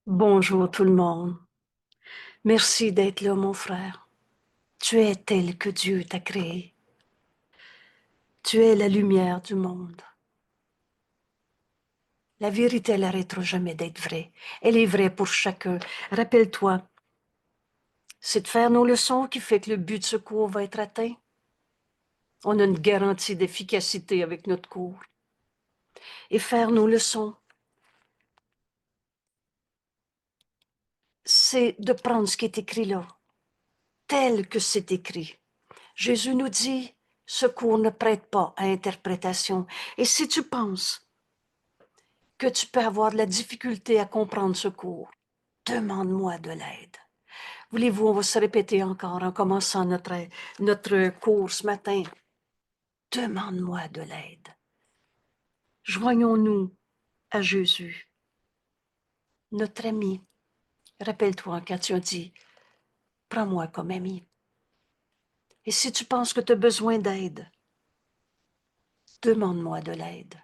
Bonjour tout le monde. Merci d'être là, mon frère. Tu es tel que Dieu t'a créé. Tu es la lumière du monde. La vérité, elle n'arrêtera jamais d'être vraie. Elle est vraie pour chacun. Rappelle-toi, c'est de faire nos leçons qui fait que le but de ce cours va être atteint. On a une garantie d'efficacité avec notre cours. Et faire nos leçons, c'est de prendre ce qui est écrit là, tel que c'est écrit. Jésus nous dit, ce cours ne prête pas à interprétation. Et si tu penses que tu peux avoir de la difficulté à comprendre ce cours, demande-moi de l'aide. Voulez-vous, on va se répéter encore en commençant notre cours ce matin. Demande-moi de l'aide. Joignons-nous à Jésus, notre ami. Rappelle-toi quand tu as dit, prends-moi comme ami. Et si tu penses que tu as besoin d'aide, demande-moi de l'aide.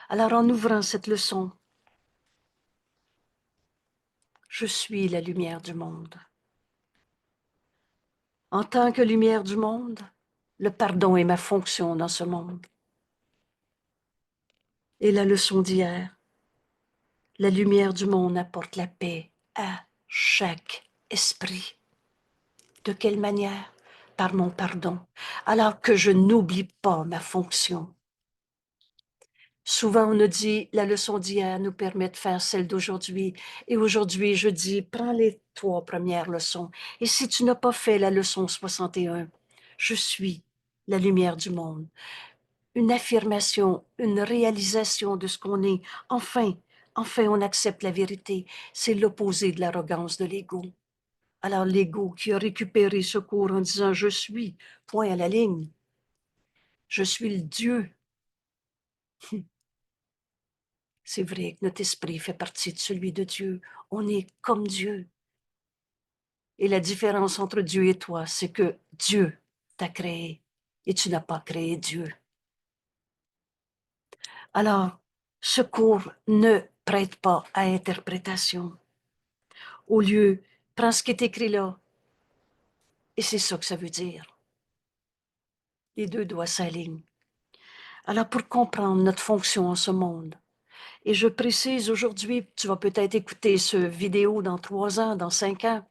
Alors en ouvrant cette leçon, je suis la lumière du monde. En tant que lumière du monde, le pardon est ma fonction dans ce monde. Et la leçon d'hier, la lumière du monde apporte la paix à chaque esprit. De quelle manière? Par mon pardon, alors que je n'oublie pas ma fonction. Souvent, on nous dit, la leçon d'hier nous permet de faire celle d'aujourd'hui. Et aujourd'hui, je dis, prends les 3 premières leçons. Et si tu n'as pas fait la leçon 61, je suis la lumière du monde. Une affirmation, une réalisation de ce qu'on est. Enfin, on accepte la vérité. C'est l'opposé de l'arrogance de l'ego. Alors l'ego qui a récupéré ce cours en disant je suis, point à la ligne, je suis le Dieu. C'est vrai que notre esprit fait partie de celui de Dieu. On est comme Dieu. Et la différence entre Dieu et toi, c'est que Dieu t'a créé et tu n'as pas créé Dieu. Alors, ce cours ne prête pas à interprétation. Au lieu, prends ce qui est écrit là. Et c'est ça que ça veut dire. Les deux doigts s'alignent. Alors, pour comprendre notre fonction en ce monde, et je précise aujourd'hui, tu vas peut-être écouter ce vidéo dans 3 ans, dans 5 ans,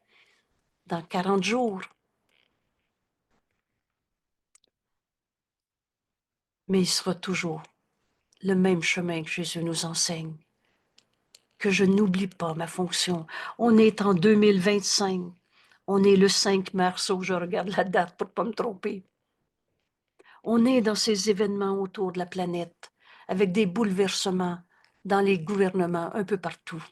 dans 40 jours, mais il sera toujours le même chemin que Jésus nous enseigne, que je n'oublie pas ma fonction. On est en 2025. On est le 5 mars, où je regarde la date pour ne pas me tromper. On est dans ces événements autour de la planète, avec des bouleversements dans les gouvernements un peu partout.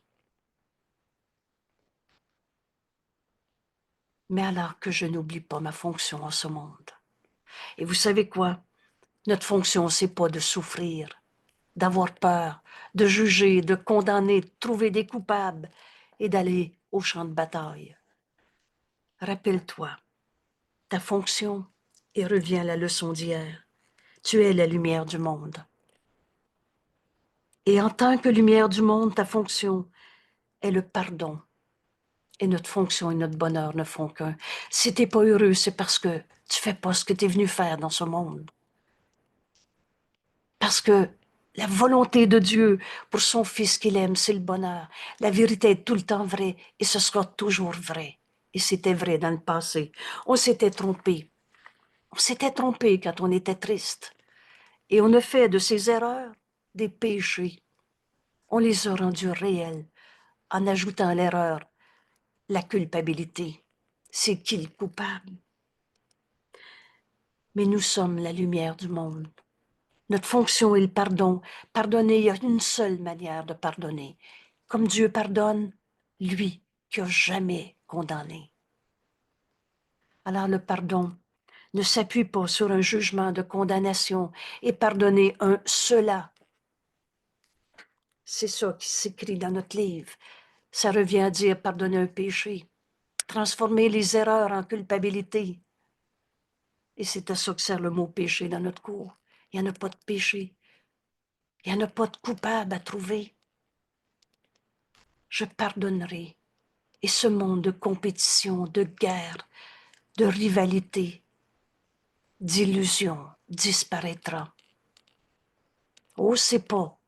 Mais alors que je n'oublie pas ma fonction en ce monde. Et vous savez quoi? Notre fonction, c'est pas de souffrir, d'avoir peur, de juger, de condamner, de trouver des coupables et d'aller au champ de bataille. Rappelle-toi, ta fonction, et reviens à la leçon d'hier. Tu es la lumière du monde. Et en tant que lumière du monde, ta fonction est le pardon. Et notre fonction et notre bonheur ne font qu'un. Si tu n'es pas heureux, c'est parce que tu ne fais pas ce que tu es venu faire dans ce monde. Parce que la volonté de Dieu pour son Fils qu'il aime, c'est le bonheur. La vérité est tout le temps vraie et ce sera toujours vrai. Et c'était vrai dans le passé. On s'était trompé. On s'était trompé quand on était triste. Et on a fait de ces erreurs des péchés. On les a rendus réels en ajoutant à l'erreur la culpabilité. C'est qui le coupable? Mais nous sommes la lumière du monde. Notre fonction est le pardon. Pardonner, il y a une seule manière de pardonner. Comme Dieu pardonne, lui qui n'a jamais condamné. Alors le pardon ne s'appuie pas sur un jugement de condamnation et pardonner un cela. C'est ça qui s'écrit dans notre livre. Ça revient à dire pardonner un péché, transformer les erreurs en culpabilité. Et c'est à ça que sert le mot péché dans notre cours. Il n'y en a pas de péché. Il n'y en a pas de coupable à trouver. je pardonnerai. Et ce monde de compétition, de guerre, de rivalité, d'illusion disparaîtra. Oh, c'est pas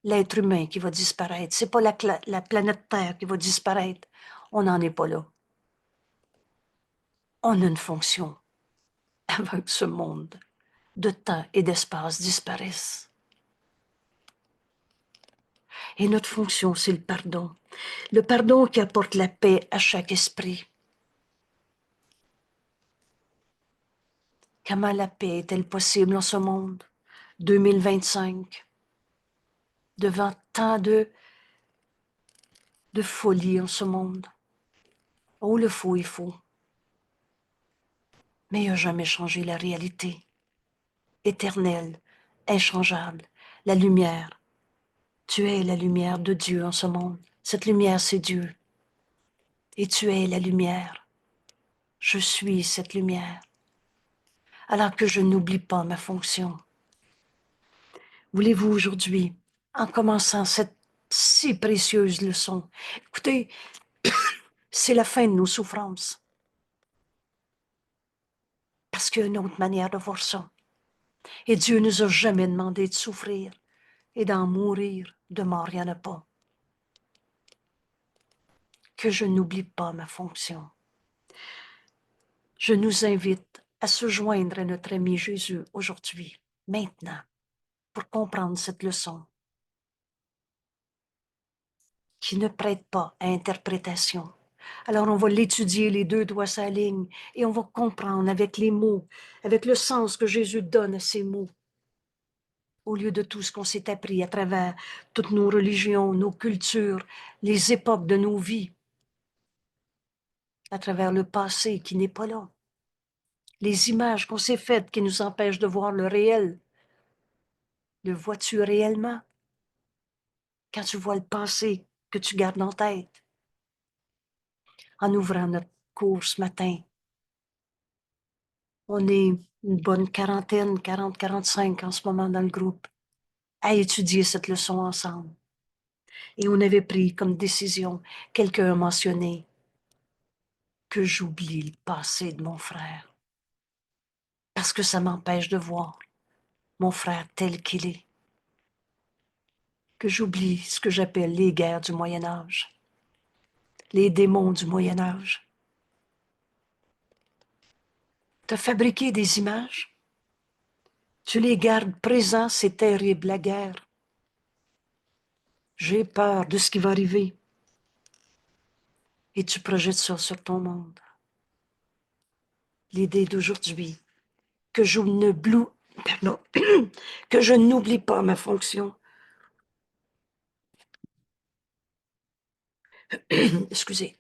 l'être humain qui va disparaître, c'est pas la planète Terre qui va disparaître. On n'en est pas là. On a une fonction avant que ce monde de temps et d'espace disparaisse. Et notre fonction, c'est le pardon. Le pardon qui apporte la paix à chaque esprit. Comment la paix est-elle possible en ce monde 2025, devant tant de folie en ce monde? Oh, le faux est faux. Mais il n'a jamais changé la réalité. Éternelle, inchangeable, la lumière. Tu es la lumière de Dieu en ce monde. Cette lumière, c'est Dieu. Et tu es la lumière. Je suis cette lumière. Alors que je n'oublie pas ma fonction. Voulez-vous aujourd'hui, en commençant cette si précieuse leçon, écoutez, c'est la fin de nos souffrances. Parce qu'il y a une autre manière de voir ça. Et Dieu ne nous a jamais demandé de souffrir et d'en mourir. De mort, il n'y en a pas. Que je n'oublie pas ma fonction. Je nous invite à se joindre à notre ami Jésus aujourd'hui, maintenant, pour comprendre cette leçon qui ne prête pas à interprétation. Alors on va l'étudier, les deux doigts s'alignent, et on va comprendre avec les mots, avec le sens que Jésus donne à ces mots, au lieu de tout ce qu'on s'est appris à travers toutes nos religions, nos cultures, les époques de nos vies, à travers le passé qui n'est pas là, les images qu'on s'est faites qui nous empêchent de voir le réel. Le vois-tu réellement? Quand tu vois le passé que tu gardes en tête, en ouvrant notre cours ce matin, on est une bonne quarantaine, 40, 45 en ce moment dans le groupe, à étudier cette leçon ensemble. Et on avait pris comme décision, quelqu'un a mentionné, que j'oublie le passé de mon frère, parce que ça m'empêche de voir mon frère tel qu'il est, que j'oublie ce que j'appelle les guerres du Moyen Âge, les démons du Moyen Âge. T'as fabriqué des images, tu les gardes présents, c'est terrible la guerre. J'ai peur de ce qui va arriver. Et tu projettes ça sur ton monde. L'idée d'aujourd'hui, que je ne pardon, que je n'oublie pas ma fonction. Excusez.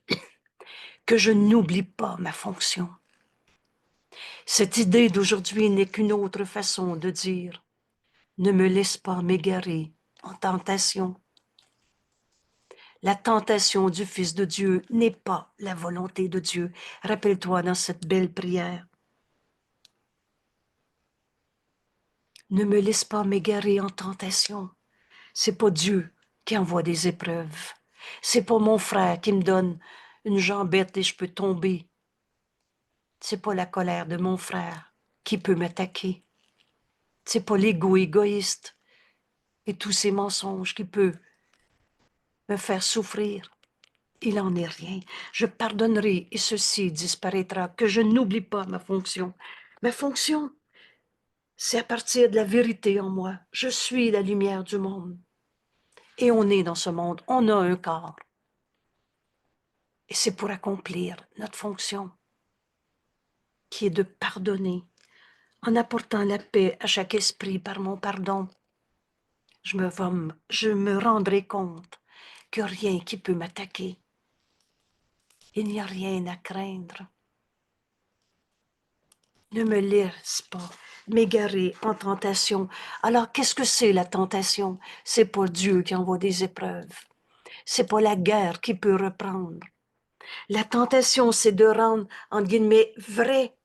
Que je n'oublie pas ma fonction. Cette idée d'aujourd'hui n'est qu'une autre façon de dire « Ne me laisse pas m'égarer en tentation ». La tentation du Fils de Dieu n'est pas la volonté de Dieu. Rappelle-toi dans cette belle prière. Ne me laisse pas m'égarer en tentation. C'est pas Dieu qui envoie des épreuves. C'est pas mon frère qui me donne une jambette et je peux tomber. C'est pas la colère de mon frère qui peut m'attaquer. C'est pas l'ego égoïste et tous ces mensonges qui peuvent me faire souffrir. Il en est rien. Je pardonnerai et ceci disparaîtra, que je n'oublie pas ma fonction. Ma fonction, c'est à partir de la vérité en moi. Je suis la lumière du monde. Et on est dans ce monde, on a un corps. Et c'est pour accomplir notre fonction, qui est de pardonner, en apportant la paix à chaque esprit par mon pardon. Je me rendrai compte qu'il n'y a rien qui peut m'attaquer. Il n'y a rien à craindre. Ne me laisse pas m'égarer en tentation. Alors, qu'est-ce que c'est la tentation? C'est pas Dieu qui envoie des épreuves. C'est pas la guerre qui peut reprendre. La tentation, c'est de rendre, entre guillemets, vrai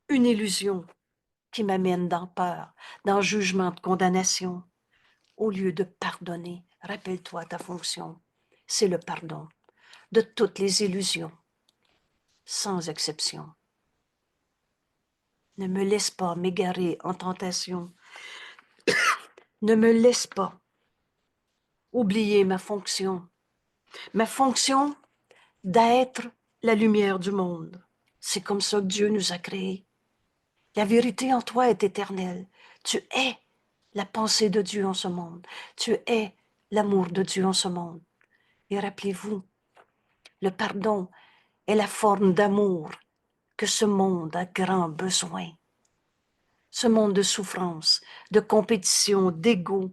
une illusion qui m'amène dans peur, dans jugement de condamnation, au lieu de pardonner. Rappelle-toi ta fonction. c'est le pardon de toutes les illusions, sans exception. Ne me laisse pas m'égarer en tentation. Ne me laisse pas oublier ma fonction d'être la lumière du monde. C'est comme ça que Dieu nous a créés. La vérité en toi est éternelle. Tu es la pensée de Dieu en ce monde. Tu es l'amour de Dieu en ce monde. Et rappelez-vous, le pardon est la forme d'amour que ce monde a grand besoin. Ce monde de souffrance, de compétition, d'ego,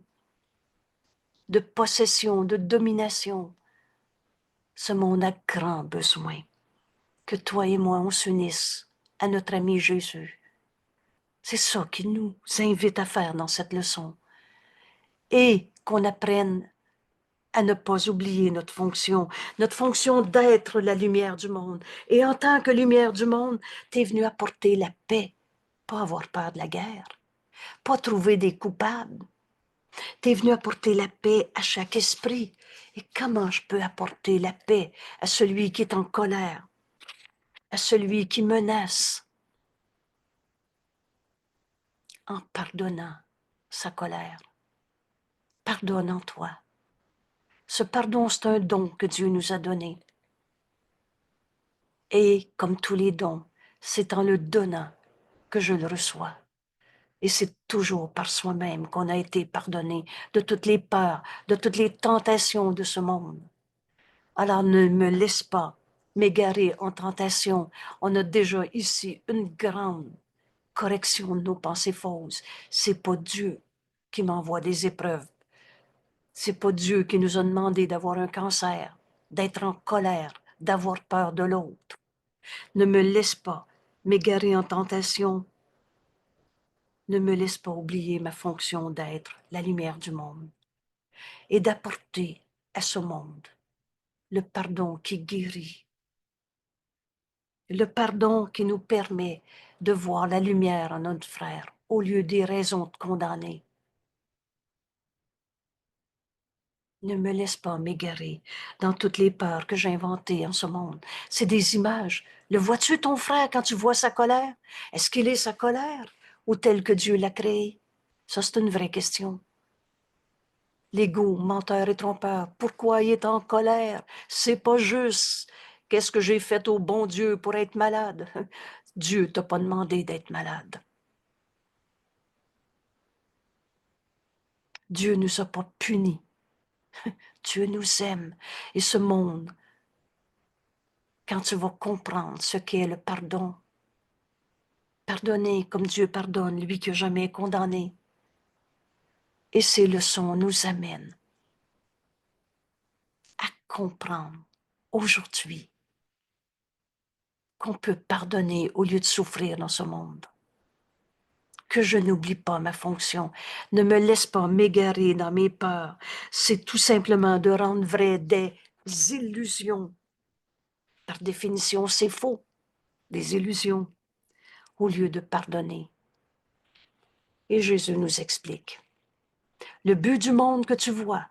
de possession, de domination, ce monde a grand besoin que toi et moi on s'unisse à notre ami Jésus. C'est ça qu'il nous invite à faire dans cette leçon. Et qu'on apprenne à ne pas oublier notre fonction d'être la lumière du monde. Et en tant que lumière du monde, tu es venu apporter la paix, pas avoir peur de la guerre, pas trouver des coupables. Tu es venu apporter la paix à chaque esprit. Et comment je peux apporter la paix à celui qui est en colère, à celui qui menace, en pardonnant sa colère? Pardonne en toi. Ce pardon, c'est un don que Dieu nous a donné. Et comme tous les dons, c'est en le donnant que je le reçois. Et c'est toujours par soi-même qu'on a été pardonné de toutes les peurs, de toutes les tentations de ce monde. Alors ne me laisse pas m'égarer en tentation. On a déjà ici une grande correction de nos pensées fausses. C'est pas Dieu qui m'envoie des épreuves. C'est pas Dieu qui nous a demandé d'avoir un cancer, d'être en colère, d'avoir peur de l'autre. Ne me laisse pas m'égarer en tentation. Ne me laisse pas oublier ma fonction d'être la lumière du monde et d'apporter à ce monde le pardon qui guérit, le pardon qui nous permet de voir la lumière en notre frère au lieu des raisons de condamner. Ne me laisse pas m'égarer dans toutes les peurs que j'ai inventées en ce monde. C'est des images. Le vois-tu, ton frère, quand tu vois sa colère? Est-ce qu'il est sa colère ou tel que Dieu l'a créé? Ça, c'est une vraie question. L'ego, menteur et trompeur, pourquoi il est en colère? C'est pas juste. Qu'est-ce que j'ai fait au bon Dieu pour être malade? Dieu t'a pas demandé d'être malade. Dieu nous a pas punis. Dieu nous aime. Et ce monde, quand tu vas comprendre ce qu'est le pardon, pardonner comme Dieu pardonne, lui qui n'a jamais condamné. Et ces leçons nous amènent à comprendre aujourd'hui qu'on peut pardonner au lieu de souffrir dans ce monde. Que je n'oublie pas ma fonction. Ne me laisse pas m'égarer dans mes peurs. C'est tout simplement de rendre vrai des illusions. Par définition, c'est faux, des illusions, au lieu de pardonner. Et Jésus nous explique. Le but du monde que tu vois,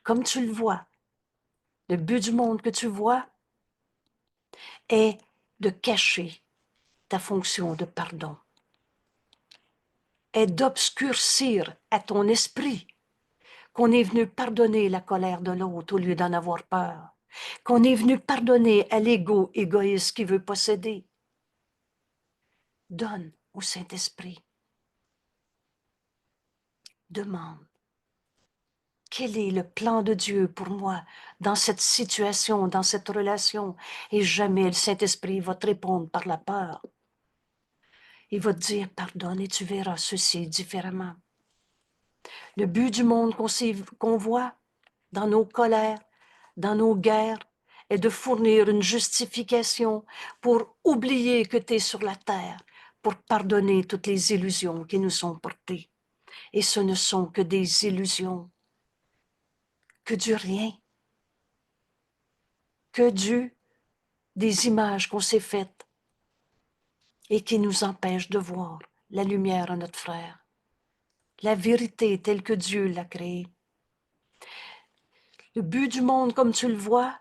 comme tu le vois, le but du monde que tu vois est de cacher ta fonction de pardon, est d'obscurcir à ton esprit qu'on est venu pardonner la colère de l'autre au lieu d'en avoir peur, qu'on est venu pardonner à l'ego égoïste qui veut posséder. Donne au Saint-Esprit. Demande. Quel est le plan de Dieu pour moi dans cette situation, dans cette relation? Et jamais le Saint-Esprit va te répondre par la peur. Il va te dire pardonne et tu verras ceci différemment. Le but du monde qu'on voit dans nos colères, dans nos guerres, est de fournir une justification pour oublier que tu es sur la terre, pour pardonner toutes les illusions qui nous sont portées. Et ce ne sont que des illusions, que du rien, que des images qu'on s'est faites et qui nous empêchent de voir la lumière en notre frère. La vérité telle que Dieu l'a créée. Le but du monde, comme tu le vois,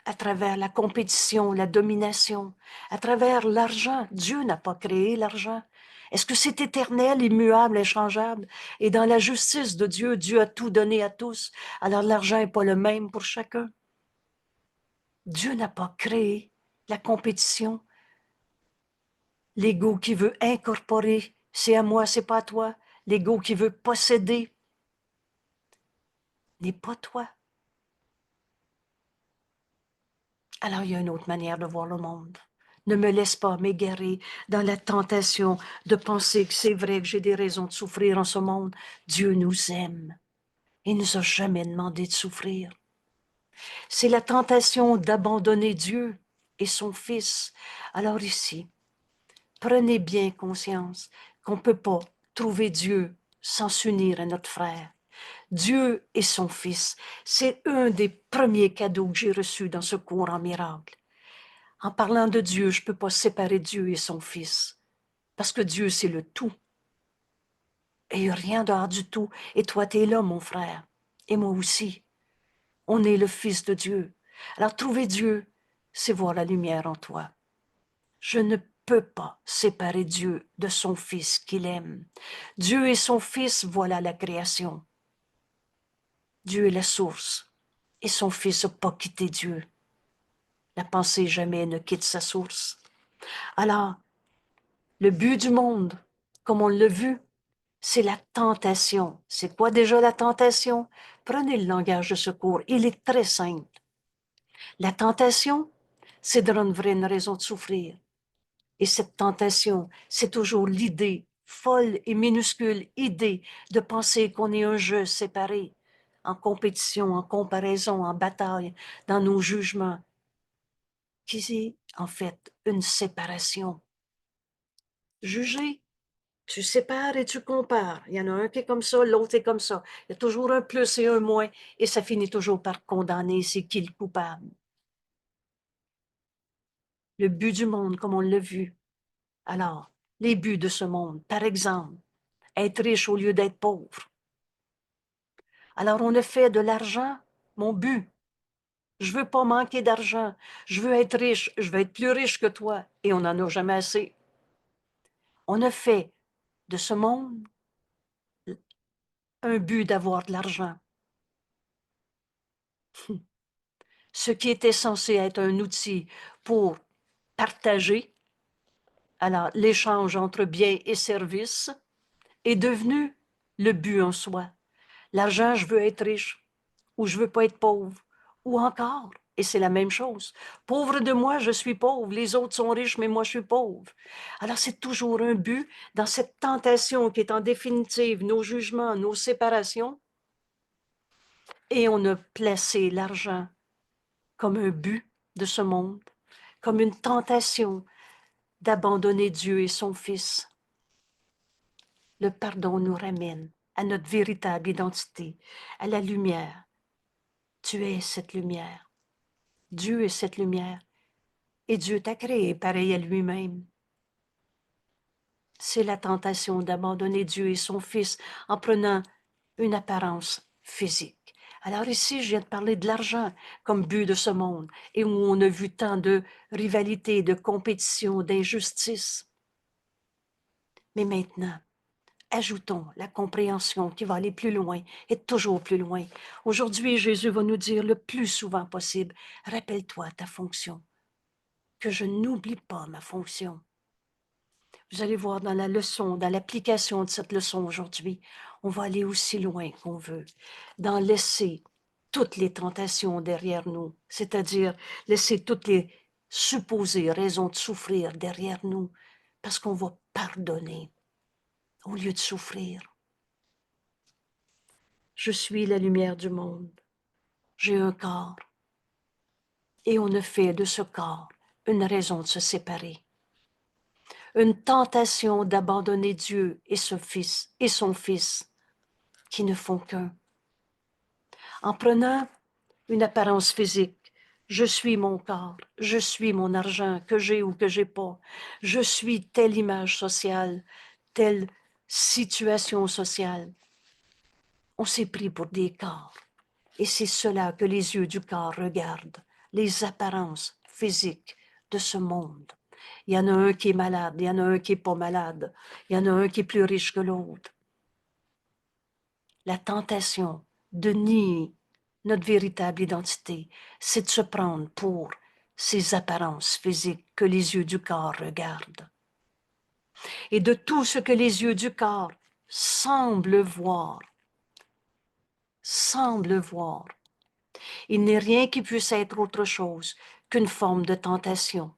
à travers la compétition, la domination, à travers l'argent. Dieu n'a pas créé l'argent. Est-ce que c'est éternel, immuable, inchangeable? Et dans la justice de Dieu, Dieu a tout donné à tous. Alors l'argent n'est pas le même pour chacun. Dieu n'a pas créé la compétition. L'ego qui veut incorporer, c'est à moi, c'est pas à toi. L'ego qui veut posséder n'est pas toi. Alors il y a une autre manière de voir le monde. Ne me laisse pas m'égarer dans la tentation de penser que c'est vrai que j'ai des raisons de souffrir en ce monde. Dieu nous aime et ne nous a jamais demandé de souffrir. C'est la tentation d'abandonner Dieu et son Fils. Alors ici, prenez bien conscience qu'on ne peut pas trouver Dieu sans s'unir à notre frère. Dieu et son Fils, c'est un des premiers cadeaux que j'ai reçus dans ce cours en miracle. En parlant de Dieu, je ne peux pas séparer Dieu et son Fils, parce que Dieu, c'est le tout. Et il n'y a rien dehors du tout. Et toi, tu es là, mon frère. Et moi aussi. On est le Fils de Dieu. Alors, trouver Dieu, c'est voir la lumière en toi. Je ne peux pas séparer Dieu de son Fils qu'il aime. Dieu et son Fils, voilà la création. Dieu est la source. Et son Fils n'a pas quitté Dieu. La pensée jamais ne quitte sa source. Alors, le but du monde, comme on l'a vu, c'est la tentation. C'est quoi déjà la tentation? Prenez le langage de secours. Il est très simple. La tentation, c'est de renouveler une raison de souffrir. Et cette tentation, c'est toujours l'idée, folle et minuscule idée de penser qu'on est un jeu séparé, en compétition, en comparaison, en bataille, dans nos jugements, qui est en fait une séparation. Juger, tu sépares et tu compares. Il y en a un qui est comme ça, l'autre est comme ça. Il y a toujours un plus et un moins, et ça finit toujours par condamner c'est qui le coupable. Le but du monde, comme on l'a vu. Alors, les buts de ce monde, par exemple, être riche au lieu d'être pauvre. Alors, on a fait de l'argent mon but. Je veux pas manquer d'argent. Je veux être riche. Je veux être plus riche que toi. Et on n'en a jamais assez. On a fait de ce monde un but d'avoir de l'argent. Ce qui était censé être un outil pour partager, alors l'échange entre biens et services, est devenu le but en soi. L'argent, je veux être riche, ou je veux pas être pauvre, ou encore, et c'est la même chose, pauvre de moi, je suis pauvre, les autres sont riches, mais moi je suis pauvre. Alors c'est toujours un but dans cette tentation qui est en définitive nos jugements, nos séparations, et on a placé l'argent comme un but de ce monde, comme une tentation d'abandonner Dieu et son Fils. Le pardon nous ramène à notre véritable identité, à la lumière. Tu es cette lumière. Dieu est cette lumière. Et Dieu t'a créé pareil à lui-même. C'est la tentation d'abandonner Dieu et son Fils en prenant une apparence physique. Alors ici, je viens de parler de l'argent comme but de ce monde et où on a vu tant de rivalité, de compétition, d'injustice. Mais maintenant, ajoutons la compréhension qui va aller plus loin et toujours plus loin. Aujourd'hui, Jésus va nous dire le plus souvent possible, rappelle-toi ta fonction, que je n'oublie pas ma fonction. Vous allez voir dans la leçon, dans l'application de cette leçon aujourd'hui, on va aller aussi loin qu'on veut, dans laisser toutes les tentations derrière nous, c'est-à-dire laisser toutes les supposées raisons de souffrir derrière nous, parce qu'on va pardonner au lieu de souffrir. Je suis la lumière du monde. J'ai un corps. Et on a fait de ce corps une raison de se séparer. Une tentation d'abandonner Dieu et son Fils, qui ne font qu'un. En prenant une apparence physique, je suis mon corps, je suis mon argent, que j'ai ou que j'ai pas. Je suis telle image sociale, telle situation sociale. On s'est pris pour des corps. Et c'est cela que les yeux du corps regardent, les apparences physiques de ce monde. Il y en a un qui est malade, il y en a un qui n'est pas malade, il y en a un qui est plus riche que l'autre. La tentation de nier notre véritable identité, c'est de se prendre pour ces apparences physiques que les yeux du corps regardent. Et de tout ce que les yeux du corps semblent voir, il n'est rien qui puisse être autre chose qu'une forme de tentation,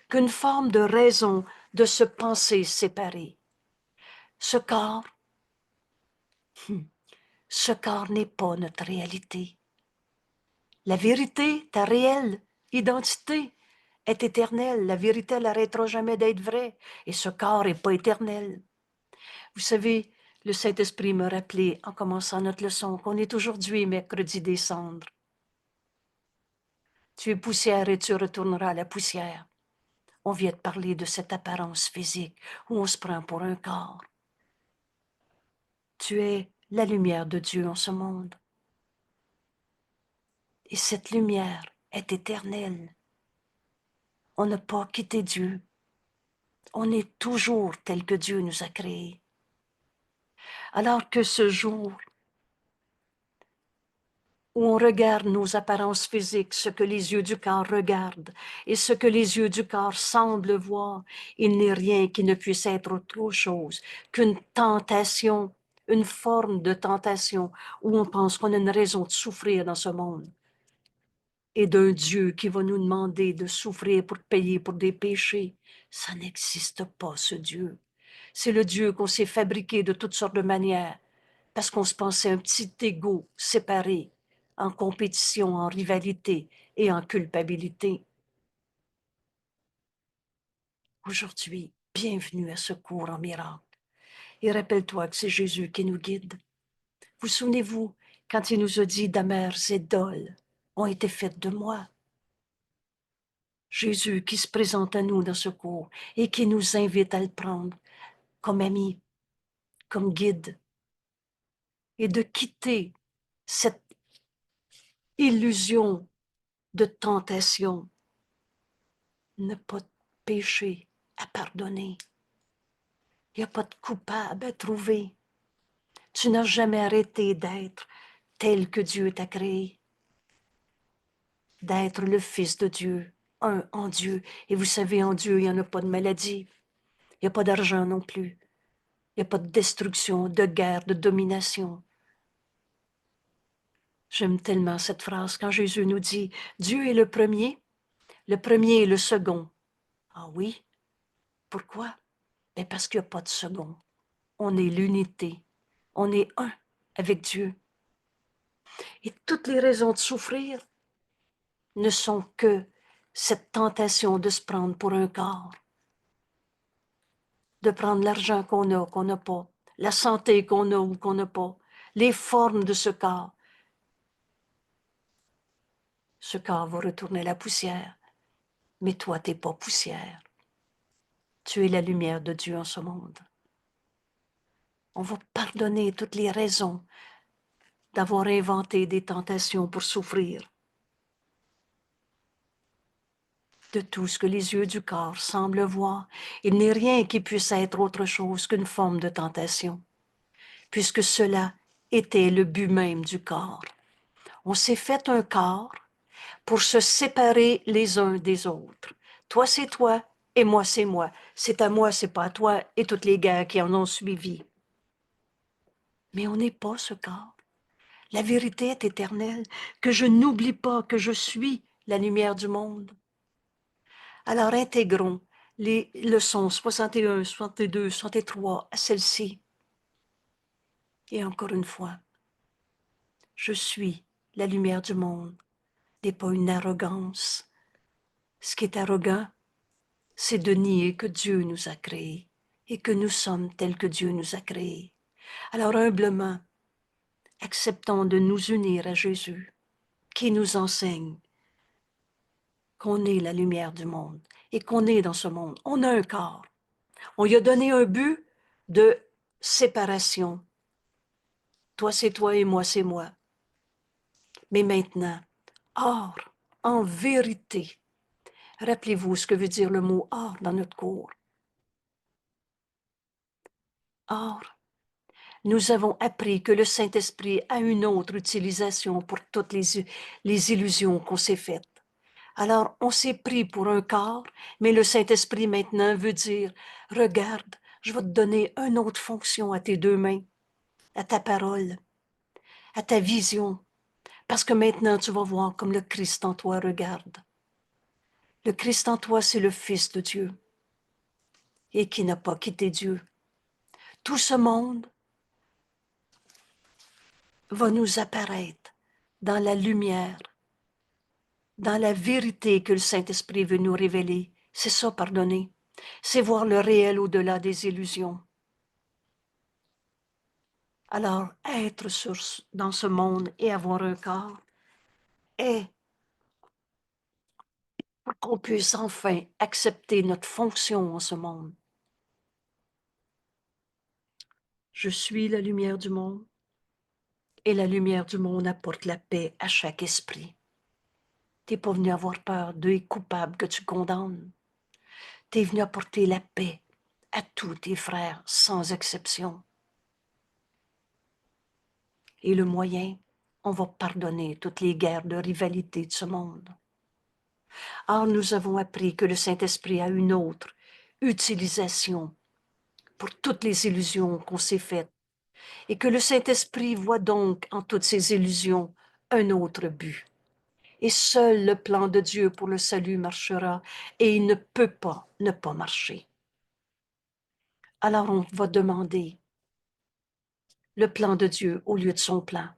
qu'une forme de raison de se penser séparé. Ce corps n'est pas notre réalité. La vérité, ta réelle identité, est éternelle. La vérité, elle n'arrêtera jamais d'être vraie. Et ce corps n'est pas éternel. Vous savez, le Saint-Esprit me rappelait, en commençant notre leçon, qu'on est aujourd'hui mercredi des cendres. Tu es poussière et tu retourneras à la poussière. On vient de parler de cette apparence physique où on se prend pour un corps. Tu es la lumière de Dieu en ce monde. Et cette lumière est éternelle. On n'a pas quitté Dieu. On est toujours tel que Dieu nous a créés. Alors que ce jour où on regarde nos apparences physiques, ce que les yeux du corps regardent et ce que les yeux du corps semblent voir, il n'est rien qui ne puisse être autre chose qu'une tentation, une forme de tentation où on pense qu'on a une raison de souffrir dans ce monde. Et d'un Dieu qui va nous demander de souffrir pour payer pour des péchés. Ça n'existe pas, ce Dieu. C'est le Dieu qu'on s'est fabriqué de toutes sortes de manières parce qu'on se pensait un petit égo séparé, en compétition, en rivalité et en culpabilité. Aujourd'hui, bienvenue à ce cours en miracle. Et rappelle-toi que c'est Jésus qui nous guide. Vous souvenez-vous quand il nous a dit d'amères idoles ont été faites de moi? Jésus qui se présente à nous dans ce cours et qui nous invite à le prendre comme ami, comme guide, et de quitter cette illusion de tentation, ne pas de péché à pardonner. Il n'y a pas de coupable à trouver. Tu n'as jamais arrêté d'être tel que Dieu t'a créé, d'être le Fils de Dieu, un en Dieu. Et vous savez, en Dieu, il n'y en a pas de maladie, il n'y a pas d'argent non plus, il n'y a pas de destruction, de guerre, de domination. J'aime tellement cette phrase quand Jésus nous dit « Dieu est le premier et le second ». Ah oui, pourquoi? Ben parce qu'il n'y a pas de second. On est l'unité, on est un avec Dieu. Et toutes les raisons de souffrir ne sont que cette tentation de se prendre pour un corps, de prendre l'argent qu'on n'a pas, la santé qu'on a ou qu'on n'a pas, les formes de ce corps. Ce corps va retourner à la poussière, mais toi, tu n'es pas poussière. Tu es la lumière de Dieu en ce monde. On va pardonner toutes les raisons d'avoir inventé des tentations pour souffrir. De tout ce que les yeux du corps semblent voir, il n'est rien qui puisse être autre chose qu'une forme de tentation, puisque cela était le but même du corps. On s'est fait un corps pour se séparer les uns des autres. Toi, c'est toi, et moi, c'est moi. C'est à moi, c'est pas à toi, et toutes les guerres qui en ont suivi. Mais on n'est pas ce corps. La vérité est éternelle, que je n'oublie pas que je suis la lumière du monde. Alors intégrons les leçons 61, 62, 63 à celle-ci. Et encore une fois, je suis la lumière du monde, n'est pas une arrogance. Ce qui est arrogant, c'est de nier que Dieu nous a créés et que nous sommes tels que Dieu nous a créés. Alors humblement, acceptons de nous unir à Jésus, qui nous enseigne qu'on est la lumière du monde et qu'on est dans ce monde. On a un corps. On lui a donné un but de séparation. Toi, c'est toi et moi, c'est moi. Mais maintenant, or, en vérité, rappelez-vous ce que veut dire le mot or dans notre cours. Or, nous avons appris que le Saint-Esprit a une autre utilisation pour toutes les illusions qu'on s'est faites. Alors, on s'est pris pour un corps, mais le Saint-Esprit maintenant veut dire, regarde, je vais te donner une autre fonction à tes deux mains, à ta parole, à ta vision, parce que maintenant tu vas voir comme le Christ en toi regarde. Le Christ en toi, c'est le Fils de Dieu et qui n'a pas quitté Dieu. Tout ce monde va nous apparaître dans la lumière, dans la vérité que le Saint-Esprit veut nous révéler. C'est ça, pardonner. C'est voir le réel au-delà des illusions. Alors, être dans ce monde et avoir un corps est pour qu'on puisse enfin accepter notre fonction en ce monde. Je suis la lumière du monde et la lumière du monde apporte la paix à chaque esprit. T'es pas venu avoir peur d'eux coupables que tu condamnes. T'es venu apporter la paix à tous tes frères, sans exception. Et le moyen, on va pardonner toutes les guerres de rivalité de ce monde. Or, nous avons appris que le Saint-Esprit a une autre utilisation pour toutes les illusions qu'on s'est faites et que le Saint-Esprit voit donc en toutes ces illusions un autre but. Et seul le plan de Dieu pour le salut marchera et il ne peut pas ne pas marcher. Alors on va demander le plan de Dieu au lieu de son plan,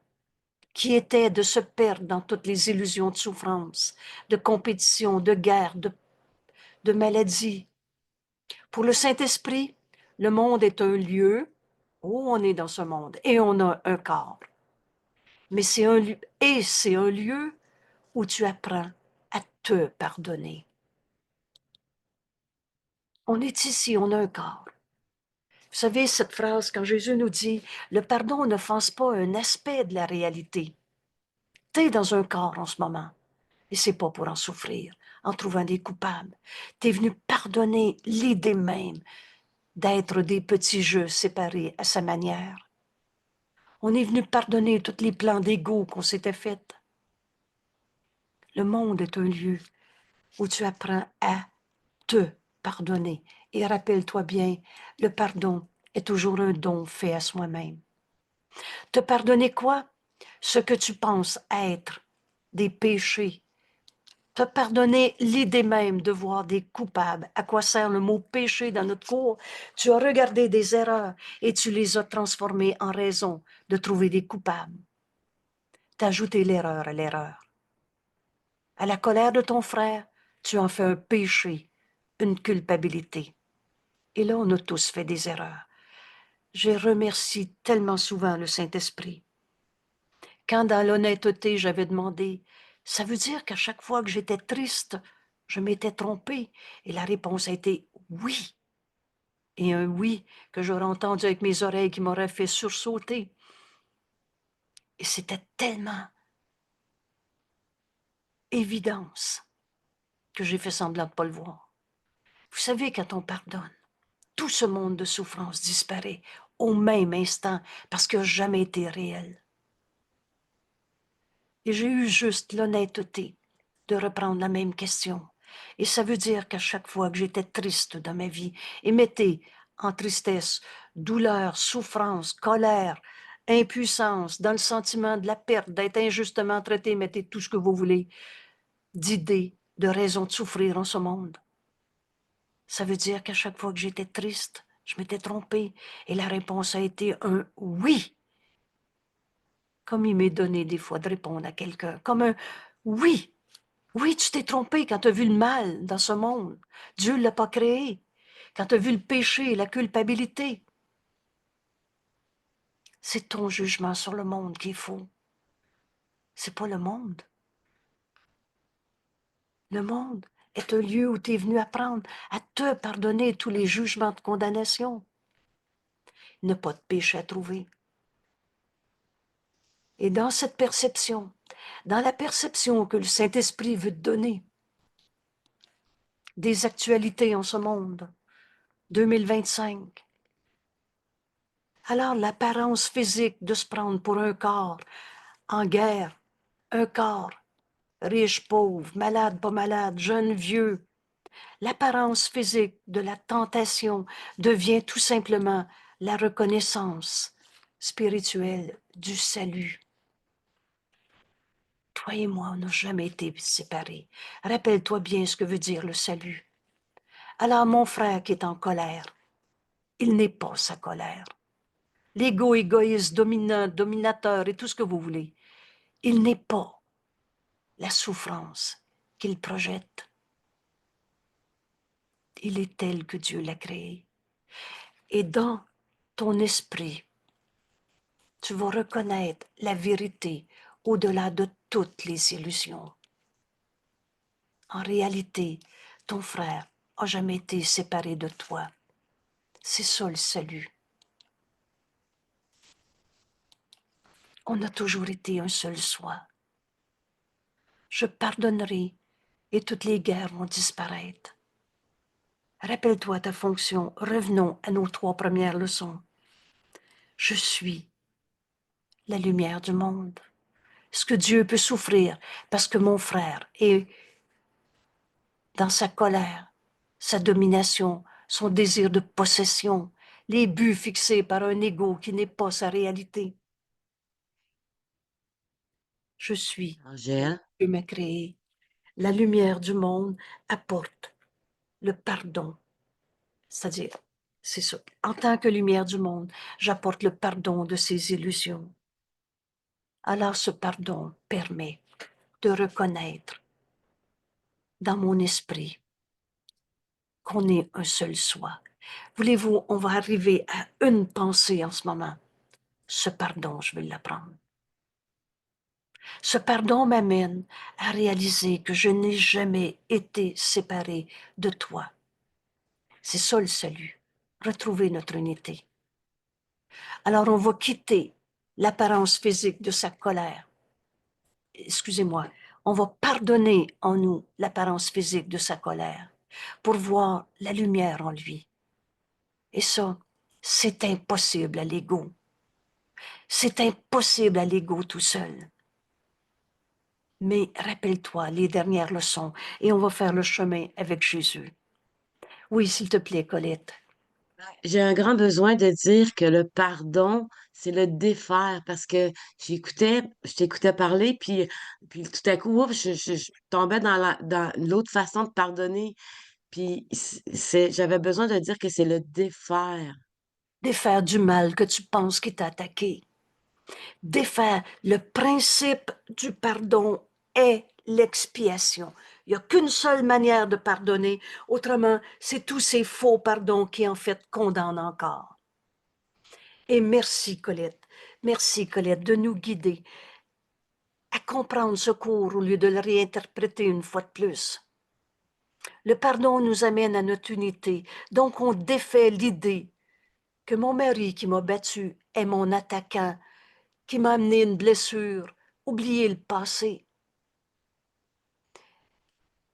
qui était de se perdre dans toutes les illusions de souffrance, de compétition, de guerre, de maladie. Pour le Saint-Esprit, le monde est un lieu où on est dans ce monde et on a un corps. Mais c'est un lieu, et c'est un lieu où tu apprends à te pardonner. On est ici, on a un corps. Vous savez, cette phrase, quand Jésus nous dit, le pardon n'offense pas un aspect de la réalité. Tu es dans un corps en ce moment, et c'est pas pour en souffrir, en trouvant des coupables. Tu es venu pardonner l'idée même d'être des petits jeux séparés à sa manière. On est venu pardonner tous les plans d'ego qu'on s'était faits. Le monde est un lieu où tu apprends à te pardonner. Et rappelle-toi bien, le pardon est toujours un don fait à soi-même. Te pardonner quoi? Ce que tu penses être des péchés. Te pardonner l'idée même de voir des coupables. À quoi sert le mot péché dans notre cours? Tu as regardé des erreurs et tu les as transformées en raison de trouver des coupables. T'as ajouté l'erreur à l'erreur. À la colère de ton frère, tu en fais un péché, une culpabilité. Et là, on a tous fait des erreurs. Je remercie tellement souvent le Saint-Esprit. Quand dans l'honnêteté, j'avais demandé, ça veut dire qu'à chaque fois que j'étais triste, je m'étais trompée. Et la réponse a été oui. Et un oui que j'aurais entendu avec mes oreilles qui m'aurait fait sursauter. Et c'était tellement évidence que j'ai fait semblant de ne pas le voir. Vous savez, quand on pardonne, tout ce monde de souffrance disparaît au même instant parce qu'il n'a jamais été réel. Et j'ai eu juste l'honnêteté de reprendre la même question. Et ça veut dire qu'à chaque fois que j'étais triste dans ma vie, et mettez en tristesse, douleur, souffrance, colère, impuissance, dans le sentiment de la perte, d'être injustement traité, mettez tout ce que vous voulez, d'idées, de raisons de souffrir en ce monde. Ça veut dire qu'à chaque fois que j'étais triste, je m'étais trompée, et la réponse a été un oui. Comme il m'est donné des fois de répondre à quelqu'un, comme un oui. Oui, tu t'es trompé quand tu as vu le mal dans ce monde. Dieu ne l'a pas créé. Quand tu as vu le péché, la culpabilité. C'est ton jugement sur le monde qui est faux. C'est pas le monde. Le monde est un lieu où tu es venu apprendre à te pardonner tous les jugements de condamnation. Il n'y a pas de péché à trouver. Et dans cette perception, dans la perception que le Saint-Esprit veut te donner des actualités en ce monde, 2025, alors l'apparence physique de se prendre pour un corps en guerre, un corps riche, pauvre, malade, pas malade, jeune, vieux, l'apparence physique de la tentation devient tout simplement la reconnaissance spirituelle du salut. Toi et moi, on n'a jamais été séparés. Rappelle-toi bien ce que veut dire le salut. Alors mon frère qui est en colère, il n'est pas sa colère. L'ego égoïste, dominant, dominateur et tout ce que vous voulez, il n'est pas la souffrance qu'il projette. Il est tel que Dieu l'a créé. Et dans ton esprit, tu vas reconnaître la vérité au-delà de toutes les illusions. En réalité, ton frère n'a jamais été séparé de toi. C'est ça le salut. On a toujours été un seul soi. Je pardonnerai et toutes les guerres vont disparaître. Rappelle-toi ta fonction. Revenons à nos 3 premières leçons. Je suis la lumière du monde. Ce que Dieu peut souffrir parce que mon frère est dans sa colère, sa domination, son désir de possession, les buts fixés par un ego qui n'est pas sa réalité. Je suis, Angèle, Dieu m'a créé. La lumière du monde apporte le pardon. C'est-à-dire, c'est ça. En tant que lumière du monde, j'apporte le pardon de ces illusions. Alors ce pardon permet de reconnaître dans mon esprit qu'on est un seul soi. Voulez-vous, on va arriver à une pensée en ce moment. Ce pardon, je vais l'apprendre. Ce pardon m'amène à réaliser que je n'ai jamais été séparé de toi. C'est ça le salut, retrouver notre unité. Alors on va quitter l'apparence physique de sa colère. Excusez-moi, on va pardonner en nous l'apparence physique de sa colère pour voir la lumière en lui. Et ça, c'est impossible à l'ego. C'est impossible à l'ego tout seul. Mais rappelle-toi les dernières leçons et on va faire le chemin avec Jésus. Oui, s'il te plaît, Colette. j'ai un grand besoin de dire que le pardon, c'est le défaire parce que je t'écoutais parler, puis tout à coup, ouf, je tombais dans l'autre façon de pardonner. Puis j'avais besoin de dire que c'est le défaire. Défaire du mal que tu penses qui t'a attaqué. Défaire le principe du pardon est l'expiation. Il n'y a qu'une seule manière de pardonner, autrement, c'est tous ces faux pardons qui en fait condamnent encore. Et merci Colette de nous guider à comprendre ce cours au lieu de le réinterpréter une fois de plus. Le pardon nous amène à notre unité, donc on défait l'idée que mon mari qui m'a battu est mon attaquant, qui m'a amené une blessure, oublier le passé.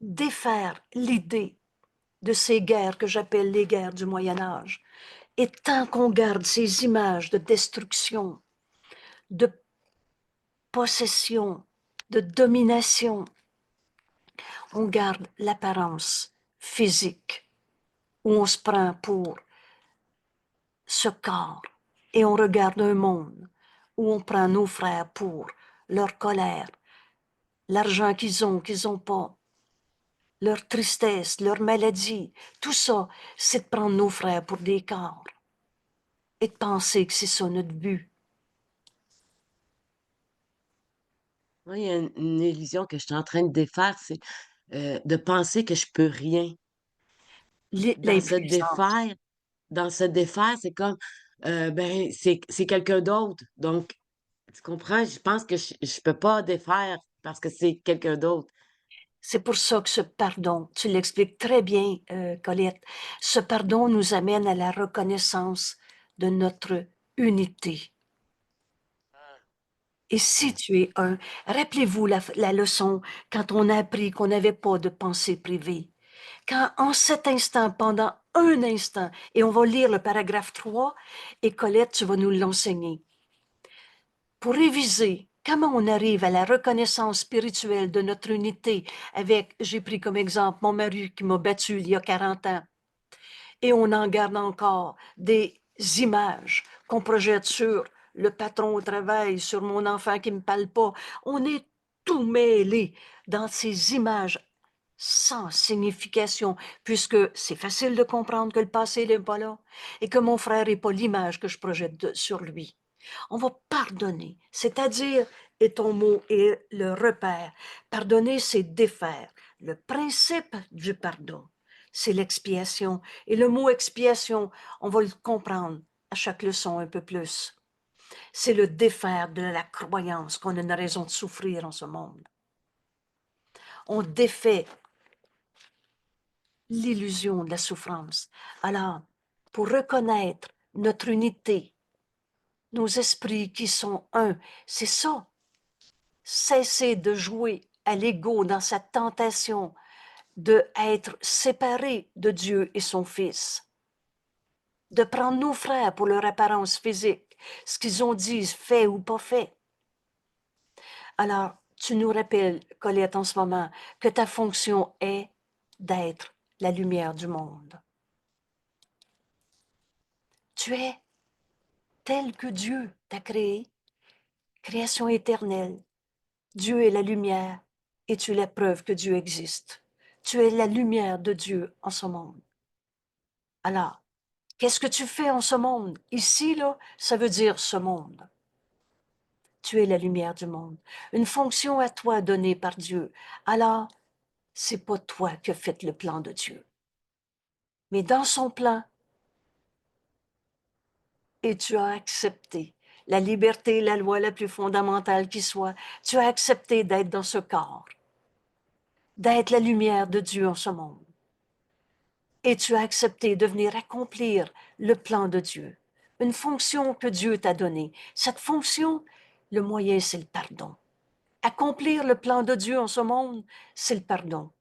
Défaire l'idée de ces guerres que j'appelle les guerres du Moyen Âge. Et tant qu'on garde ces images de destruction, de possession, de domination, on garde l'apparence physique où on se prend pour ce corps et on regarde un monde où on prend nos frères pour leur colère, l'argent qu'ils ont pas, leur tristesse, leur maladie. Tout ça, c'est de prendre nos frères pour des corps et de penser que c'est ça notre but. Moi, il y a une illusion que je suis en train de défaire, c'est de penser que je peux rien. Dans ce L'impuissance. défaire, c'est comme ben c'est quelqu'un d'autre. Donc, tu comprends? Je pense que je peux pas défaire parce que c'est quelqu'un d'autre. C'est pour ça que ce pardon, tu l'expliques très bien, Colette, ce pardon nous amène à la reconnaissance de notre unité. Et si tu es un, rappelez-vous la leçon quand on a appris qu'on n'avait pas de pensée privée. Quand en cet instant, pendant un instant, et on va lire le paragraphe 3, et Colette, tu vas nous l'enseigner. Pour réviser comment on arrive à la reconnaissance spirituelle de notre unité avec, j'ai pris comme exemple mon mari qui m'a battu il y a 40 ans, et on en garde encore des images qu'on projette sur le patron au travail, sur mon enfant qui ne me parle pas. On est tout mêlé dans ces images sans signification, puisque c'est facile de comprendre que le passé n'est pas là et que mon frère n'est pas l'image que je projette sur lui. On va pardonner, c'est-à-dire, et ton mot est le repère, pardonner, c'est défaire. Le principe du pardon, c'est l'expiation. Et le mot expiation, on va le comprendre à chaque leçon un peu plus. C'est le défaire de la croyance qu'on a une raison de souffrir en ce monde. On défait l'illusion de la souffrance. Alors, pour reconnaître notre unité, nos esprits qui sont un, c'est ça. Cesser de jouer à l'ego dans sa tentation d'être séparé de Dieu et son Fils, de prendre nos frères pour leur apparence physique, ce qu'ils ont dit, fait ou pas fait. Alors, tu nous rappelles, Colette, en ce moment, que ta fonction est d'être la lumière du monde. Tu es tel que Dieu t'a créé, création éternelle. Dieu est la lumière et tu es la preuve que Dieu existe. Tu es la lumière de Dieu en ce monde. Alors, qu'est-ce que tu fais en ce monde? Ici, là, ça veut dire ce monde. Tu es la lumière du monde. Une fonction à toi donnée par Dieu. Alors, c'est pas toi qui as fait le plan de Dieu. Mais dans son plan, et tu as accepté la liberté, la loi la plus fondamentale qui soit, tu as accepté d'être dans ce corps, d'être la lumière de Dieu en ce monde. Et tu as accepté de venir accomplir le plan de Dieu, une fonction que Dieu t'a donnée. Cette fonction, le moyen, c'est le pardon. Accomplir le plan de Dieu en ce monde, c'est le pardon.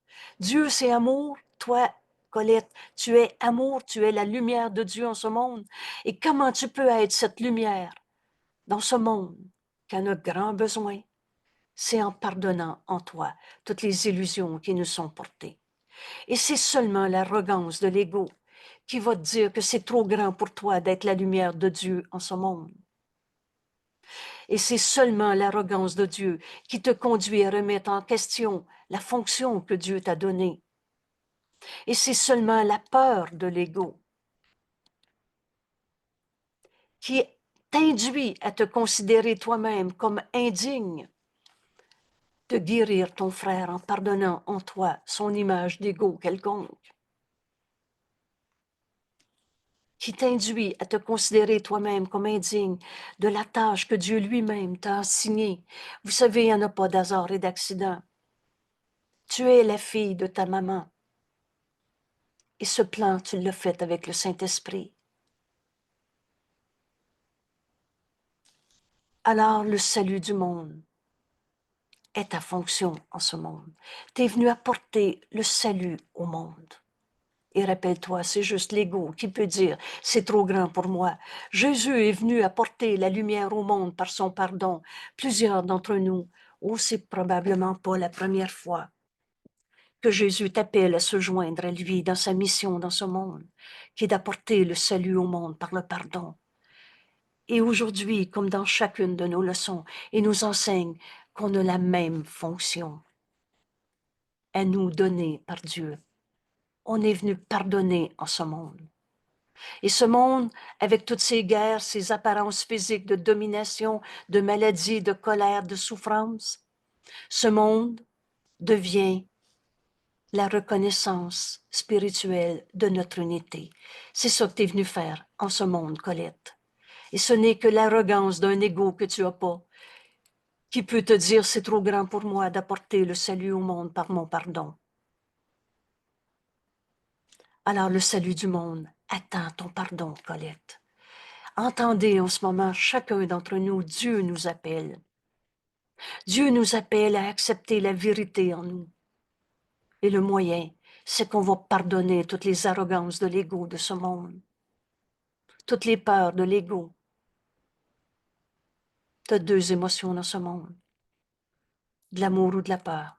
Dieu, c'est amour. Toi, Colette, tu es amour, tu es la lumière de Dieu en ce monde. Et comment tu peux être cette lumière dans ce monde qui en a grand besoin? C'est en pardonnant en toi toutes les illusions qui nous sont portées. Et c'est seulement l'arrogance de l'ego qui va te dire que c'est trop grand pour toi d'être la lumière de Dieu en ce monde. Et c'est seulement l'arrogance de Dieu qui te conduit à remettre en question la fonction que Dieu t'a donnée. Et c'est seulement la peur de l'ego qui t'induit à te considérer toi-même comme indigne de guérir ton frère en pardonnant en toi son image d'ego quelconque, qui t'induit à te considérer toi-même comme indigne de la tâche que Dieu lui-même t'a assignée. Vous savez, il n'y en a pas d'hasard et d'accident. Tu es la fille de ta maman. Et ce plan, tu l'as fait avec le Saint-Esprit. Alors, le salut du monde est ta fonction en ce monde. Tu es venu apporter le salut au monde. Et rappelle-toi, c'est juste l'ego qui peut dire, c'est trop grand pour moi. Jésus est venu apporter la lumière au monde par son pardon. Plusieurs d'entre nous, oh, c'est probablement pas la première fois que Jésus t'appelle à se joindre à lui dans sa mission dans ce monde, qui est d'apporter le salut au monde par le pardon. Et aujourd'hui, comme dans chacune de nos leçons, il nous enseigne qu'on a la même fonction à nous donner par Dieu. On est venu pardonner en ce monde. Et ce monde, avec toutes ces guerres, ces apparences physiques de domination, de maladie, de colère, de souffrance, ce monde devient la reconnaissance spirituelle de notre unité. C'est ça que tu es venu faire en ce monde, Colette. Et ce n'est que l'arrogance d'un ego que tu n'as pas, qui peut te dire c'est trop grand pour moi d'apporter le salut au monde par mon pardon. Alors le salut du monde attend ton pardon, Colette. Entendez en ce moment chacun d'entre nous, Dieu nous appelle. Dieu nous appelle à accepter la vérité en nous. Et le moyen, c'est qu'on va pardonner toutes les arrogances de l'ego de ce monde, toutes les peurs de l'ego. Tu as deux émotions dans ce monde, de l'amour ou de la peur.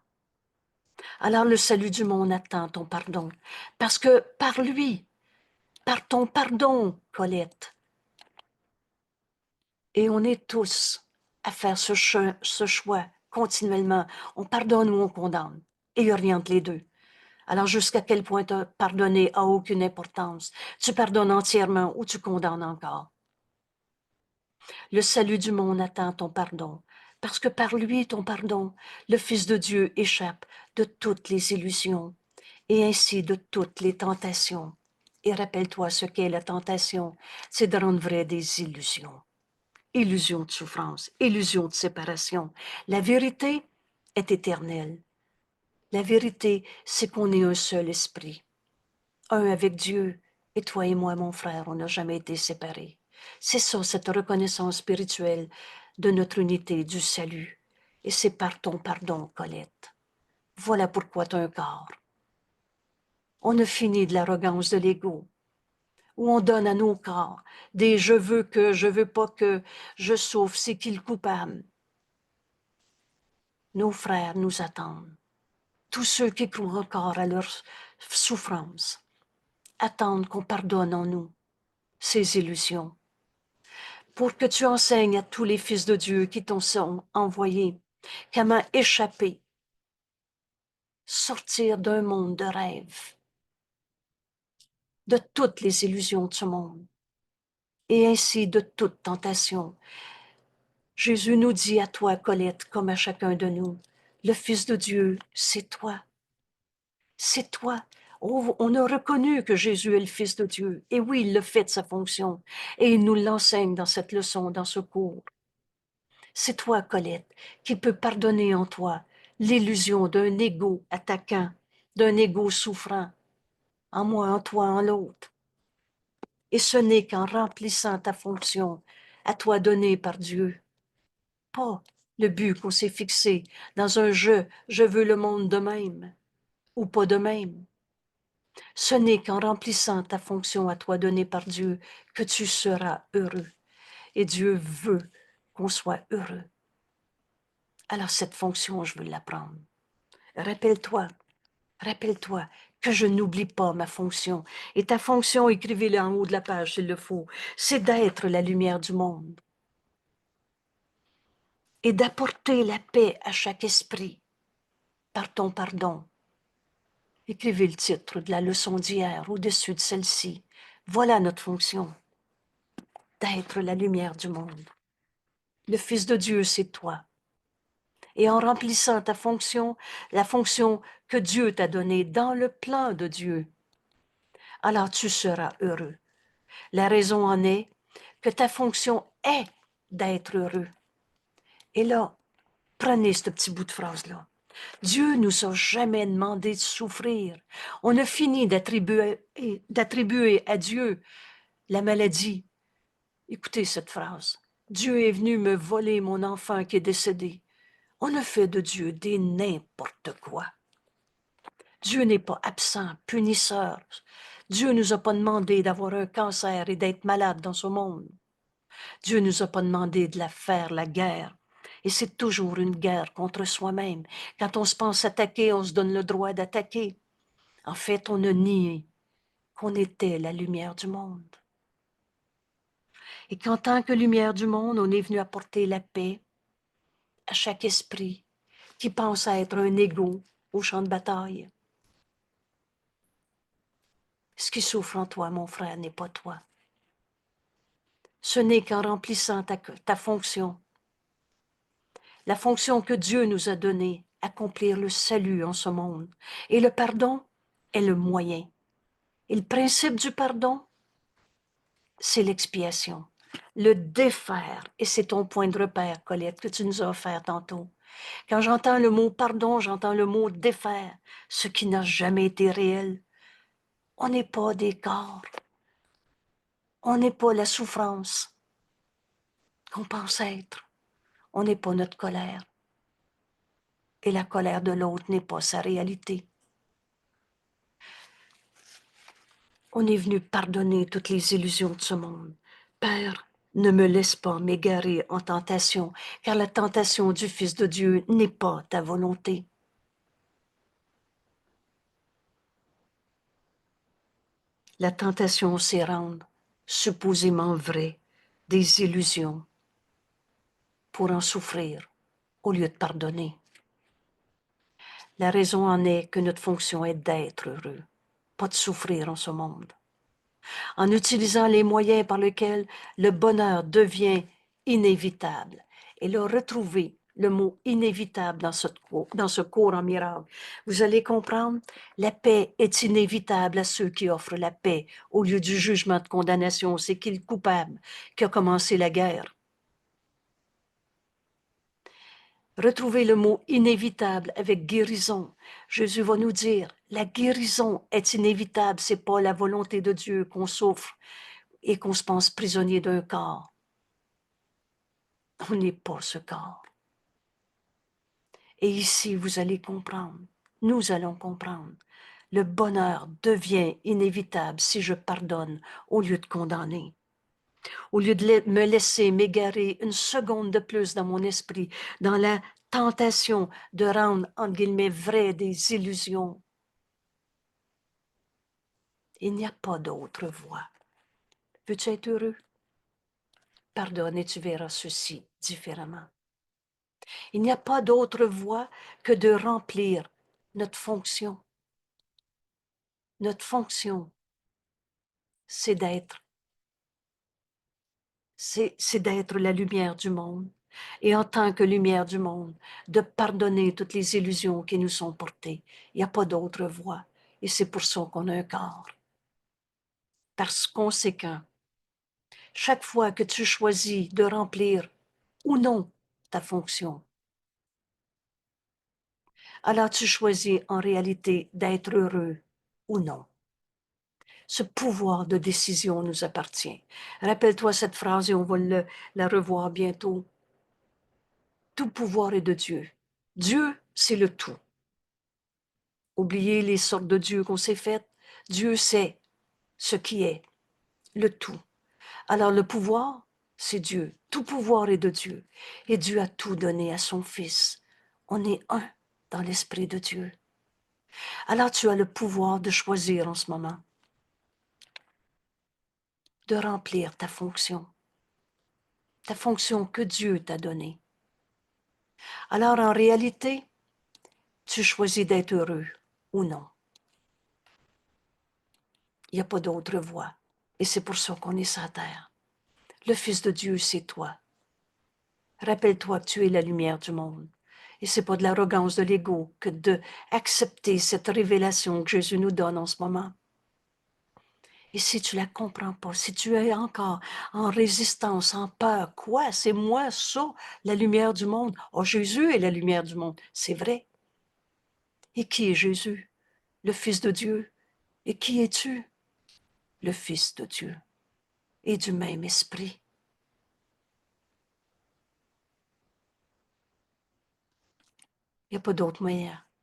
Alors le salut du monde attend ton pardon, parce que par lui, par ton pardon, Colette, et on est tous à faire ce choix continuellement, on pardonne ou on condamne, et il n'y a rien entre les deux. Alors jusqu'à quel point te pardonner a aucune importance. Tu pardonnes entièrement ou tu condamnes encore. Le salut du monde attend ton pardon, parce que par lui, ton pardon, le Fils de Dieu échappe de toutes les illusions et ainsi de toutes les tentations. Et rappelle-toi ce qu'est la tentation, c'est de rendre vrai des illusions. Illusions de souffrance, illusions de séparation. La vérité est éternelle. La vérité, c'est qu'on est un seul esprit, un avec Dieu, et toi et moi, mon frère, on n'a jamais été séparés. C'est ça, cette reconnaissance spirituelle de notre unité, du salut. Et c'est par ton pardon, Colette. Voilà pourquoi tu as un corps. On a fini de l'arrogance de l'ego, où on donne à nos corps des je veux que, je veux pas que, je sauve, c'est qui le coupable. Nos frères nous attendent. Tous ceux qui croient encore à leur souffrance attendent qu'on pardonne en nous ces illusions, pour que tu enseignes à tous les fils de Dieu qui t'ont sont envoyés comment échapper, sortir d'un monde de rêve, de toutes les illusions de ce monde, et ainsi de toute tentation. Jésus nous dit à toi, Colette, comme à chacun de nous, le Fils de Dieu, c'est toi. C'est toi. Oh, on a reconnu que Jésus est le Fils de Dieu. Et oui, il le fait de sa fonction. Et il nous l'enseigne dans cette leçon, dans ce cours. C'est toi, Colette, qui peux pardonner en toi l'illusion d'un ego attaquant, d'un ego souffrant, en moi, en toi, en l'autre. Et ce n'est qu'en remplissant ta fonction à toi donnée par Dieu, pas le but qu'on s'est fixé dans un je veux le monde de même, ou pas de même. Ce n'est qu'en remplissant ta fonction à toi donnée par Dieu que tu seras heureux. Et Dieu veut qu'on soit heureux. Alors cette fonction, je veux l'apprendre. Rappelle-toi, rappelle-toi que je n'oublie pas ma fonction. Et ta fonction, écrivez-la en haut de la page s'il le faut, c'est d'être la lumière du monde et d'apporter la paix à chaque esprit par ton pardon. Écrivez le titre de la leçon d'hier au-dessus de celle-ci. Voilà notre fonction, d'être la lumière du monde. Le Fils de Dieu, c'est toi. Et en remplissant ta fonction, la fonction que Dieu t'a donnée dans le plan de Dieu, alors tu seras heureux. La raison en est que ta fonction est d'être heureux. Et là, prenez ce petit bout de phrase-là. Dieu nous a jamais demandé de souffrir. On a fini d'attribuer à Dieu la maladie. Écoutez cette phrase. Dieu est venu me voler mon enfant qui est décédé. On a fait de Dieu des n'importe quoi. Dieu n'est pas absent, punisseur. Dieu nous a pas demandé d'avoir un cancer et d'être malade dans ce monde. Dieu nous a pas demandé de la faire, la guerre. Et c'est toujours une guerre contre soi-même. Quand on se pense attaquer, on se donne le droit d'attaquer. En fait, on a nié qu'on était la lumière du monde. Et qu'en tant que lumière du monde, on est venu apporter la paix à chaque esprit qui pense à être un égo au champ de bataille. Ce qui souffre en toi, mon frère, n'est pas toi. Ce n'est qu'en remplissant ta fonction, la fonction que Dieu nous a donnée, accomplir le salut en ce monde. Et le pardon est le moyen. Et le principe du pardon, c'est l'expiation. Le défaire, et c'est ton point de repère, Colette, que tu nous as offert tantôt. Quand j'entends le mot pardon, j'entends le mot défaire, ce qui n'a jamais été réel. On n'est pas des corps. On n'est pas la souffrance qu'on pense être. On n'est pas notre colère. et la colère de l'autre n'est pas sa réalité. On est venu pardonner toutes les illusions de ce monde. Père, ne me laisse pas m'égarer en tentation, car la tentation du Fils de Dieu n'est pas ta volonté. La tentation, c'est rendre supposément vrai des illusions pour en souffrir au lieu de pardonner. La raison en est que notre fonction est d'être heureux, pas de souffrir en ce monde. En utilisant les moyens par lesquels le bonheur devient inévitable. Et là, retrouvez le mot inévitable dans ce cours en miracle. Vous allez comprendre, la paix est inévitable à ceux qui offrent la paix au lieu du jugement de condamnation. C'est qui le coupable qui a commencé la guerre? Retrouvez le mot inévitable avec guérison. Jésus va nous dire, la guérison est inévitable, c'est pas la volonté de Dieu qu'on souffre et qu'on se pense prisonnier d'un corps. On n'est pas ce corps. Et ici, vous allez comprendre, nous allons comprendre, le bonheur devient inévitable si je pardonne au lieu de condamner. Au lieu de me laisser m'égarer une seconde de plus dans mon esprit, dans la tentation de rendre, entre guillemets, vraies des illusions. Il n'y a pas d'autre voie. Veux-tu être heureux? Pardonne et tu verras ceci différemment. Il n'y a pas d'autre voie que de remplir notre fonction. Notre fonction, c'est d'être la lumière du monde. Et en tant que lumière du monde, de pardonner toutes les illusions qui nous sont portées. Il n'y a pas d'autre voie. Et c'est pour ça qu'on a un corps. Par conséquent, chaque fois que tu choisis de remplir ou non ta fonction, alors tu choisis en réalité d'être heureux ou non. Ce pouvoir de décision nous appartient. Rappelle-toi cette phrase et on va la revoir bientôt. Tout pouvoir est de Dieu. Dieu, c'est le tout. Oubliez les sortes de Dieu qu'on s'est faites. Dieu sait ce qui est, le tout. Alors le pouvoir, c'est Dieu. Tout pouvoir est de Dieu. Et Dieu a tout donné à son Fils. On est un dans l'Esprit de Dieu. Alors tu as le pouvoir de choisir en ce moment, de remplir ta fonction que Dieu t'a donnée. Alors en réalité, tu choisis d'être heureux ou non. Il n'y a pas d'autre voie. Et c'est pour ça qu'on est sur la terre. Le Fils de Dieu, c'est toi. Rappelle-toi que tu es la lumière du monde. Et c'est pas de l'arrogance de l'ego que d'accepter cette révélation que Jésus nous donne en ce moment. Et si tu la comprends pas, si tu es encore en résistance, en peur, quoi? C'est moi, ça, la lumière du monde. Oh, Jésus est la lumière du monde. C'est vrai. Et qui est Jésus? Le Fils de Dieu. Et qui es-tu? Le Fils de Dieu. Et du même esprit. Il n'y a pas d'autre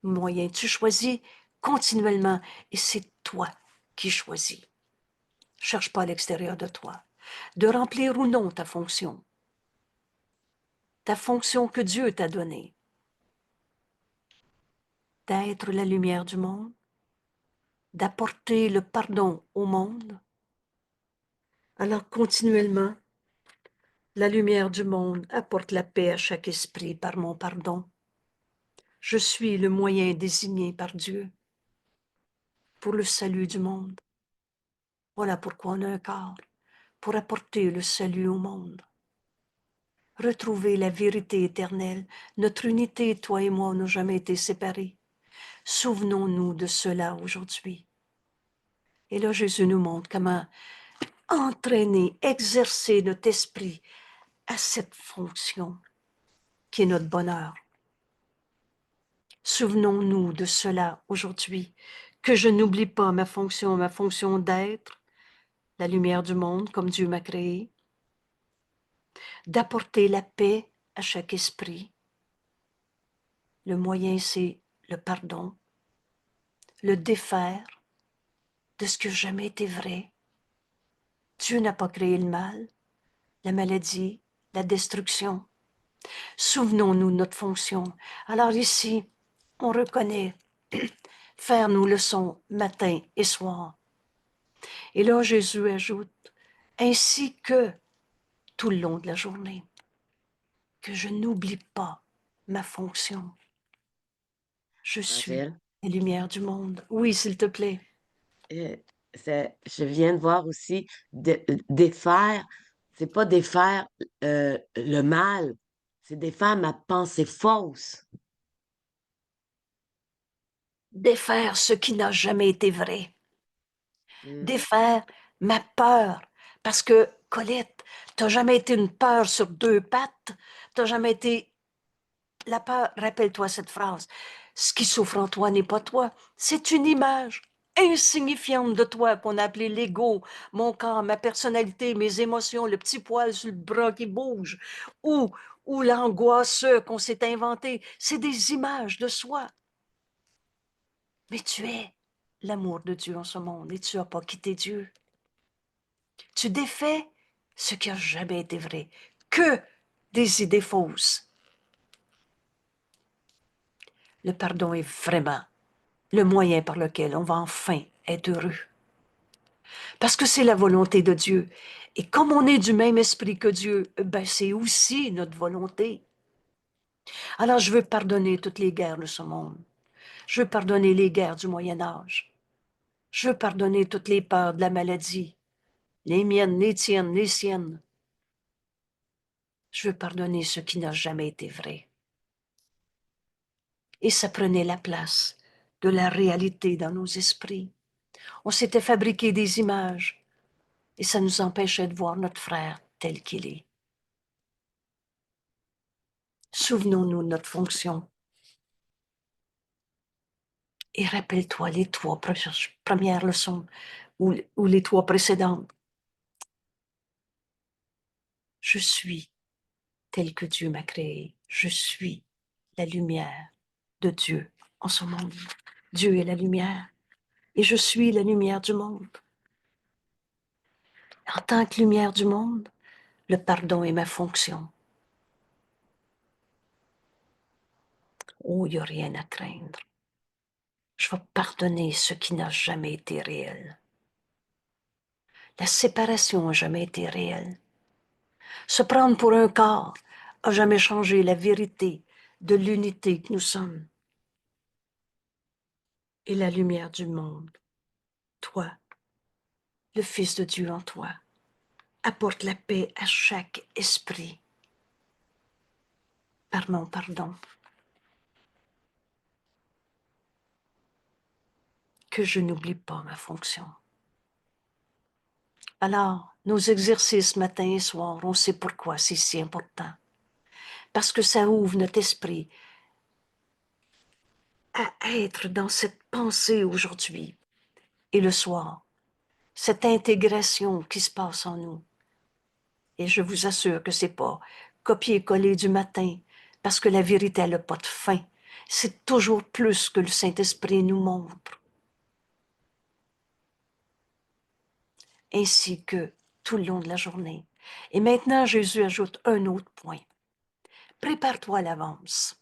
moyen. Tu choisis continuellement et c'est toi qui choisis. Cherche pas à l'extérieur de toi. De remplir ou non ta fonction que Dieu t'a donnée. D'être la lumière du monde, d'apporter le pardon au monde. Alors continuellement, la lumière du monde apporte la paix à chaque esprit par mon pardon. Je suis le moyen désigné par Dieu pour le salut du monde. Voilà pourquoi on a un corps, pour apporter le salut au monde. Retrouver la vérité éternelle. Notre unité, toi et moi, n'a jamais été séparée. Souvenons-nous de cela aujourd'hui. Et là, Jésus nous montre comment entraîner, exercer notre esprit à cette fonction qui est notre bonheur. Souvenons-nous de cela aujourd'hui, que je n'oublie pas ma fonction d'être, la lumière du monde comme Dieu m'a créé, d'apporter la paix à chaque esprit, Le moyen, c'est le pardon, le défaire de ce qui n'a jamais été vrai. Dieu n'a pas créé le mal, la maladie, la destruction. Souvenons-nous de notre fonction. Alors ici, on reconnaît faire nos leçons matin et soir. Et là, Jésus ajoute, ainsi que tout le long de la journée, que je n'oublie pas ma fonction. Je suis Angèle, la lumière du monde. Oui, s'il te plaît. euh, je viens de voir aussi défaire, c'est pas défaire le mal, c'est défaire ma pensée fausse. Défaire ce qui n'a jamais été vrai. Hmm. Défaire ma peur. Parce que, Colette, t'as jamais été une peur sur deux pattes. T'as jamais été la peur. Rappelle-toi cette phrase. Ce qui souffre en toi n'est pas toi. C'est une image insignifiante de toi qu'on a appelé l'ego, mon corps, ma personnalité, mes émotions, le petit poil sur le bras qui bouge, ou, ou l'angoisse qu'on s'est inventé. C'est des images de soi. Mais tu es l'amour de Dieu en ce monde et tu n'as pas quitté Dieu. Tu défais ce qui n'a jamais été vrai, que des idées fausses. Le pardon est vraiment le moyen par lequel on va enfin être heureux. Parce que c'est la volonté de Dieu. Et comme on est du même esprit que Dieu, ben c'est aussi notre volonté. Alors je veux pardonner toutes les guerres de ce monde. Je veux pardonner les guerres du Moyen Âge. Je veux pardonner toutes les peurs de la maladie. Les miennes, les tiennes, les siennes. Je veux pardonner ce qui n'a jamais été vrai. Et ça prenait la place de la réalité dans nos esprits. On s'était fabriqué des images et ça nous empêchait de voir notre frère tel qu'il est. Souvenons-nous de notre fonction et rappelle-toi les trois premières leçons ou les trois précédentes. Je suis tel que Dieu m'a créé. Je suis la lumière de Dieu en ce monde. Dieu est la lumière et je suis la lumière du monde. En tant que lumière du monde, le pardon est ma fonction. Oh, il n'y a rien à craindre. Je vais pardonner ce qui n'a jamais été réel. La séparation n'a jamais été réelle. Se prendre pour un corps n'a jamais changé la vérité de l'unité que nous sommes. Et la lumière du monde, toi, le Fils de Dieu en toi, apporte la paix à chaque esprit par mon pardon. Que je n'oublie pas ma fonction. Alors, nos exercices matin et soir, on sait pourquoi c'est si important. Parce que ça ouvre notre esprit à être dans cette pensée aujourd'hui et le soir, cette intégration qui se passe en nous. Et je vous assure que c'est pas copier-coller du matin, parce que la vérité, elle n'a pas de fin. C'est toujours plus que le Saint-Esprit nous montre. Ainsi que tout le long de la journée. Et maintenant, Jésus ajoute un autre point. Prépare-toi à l'avance.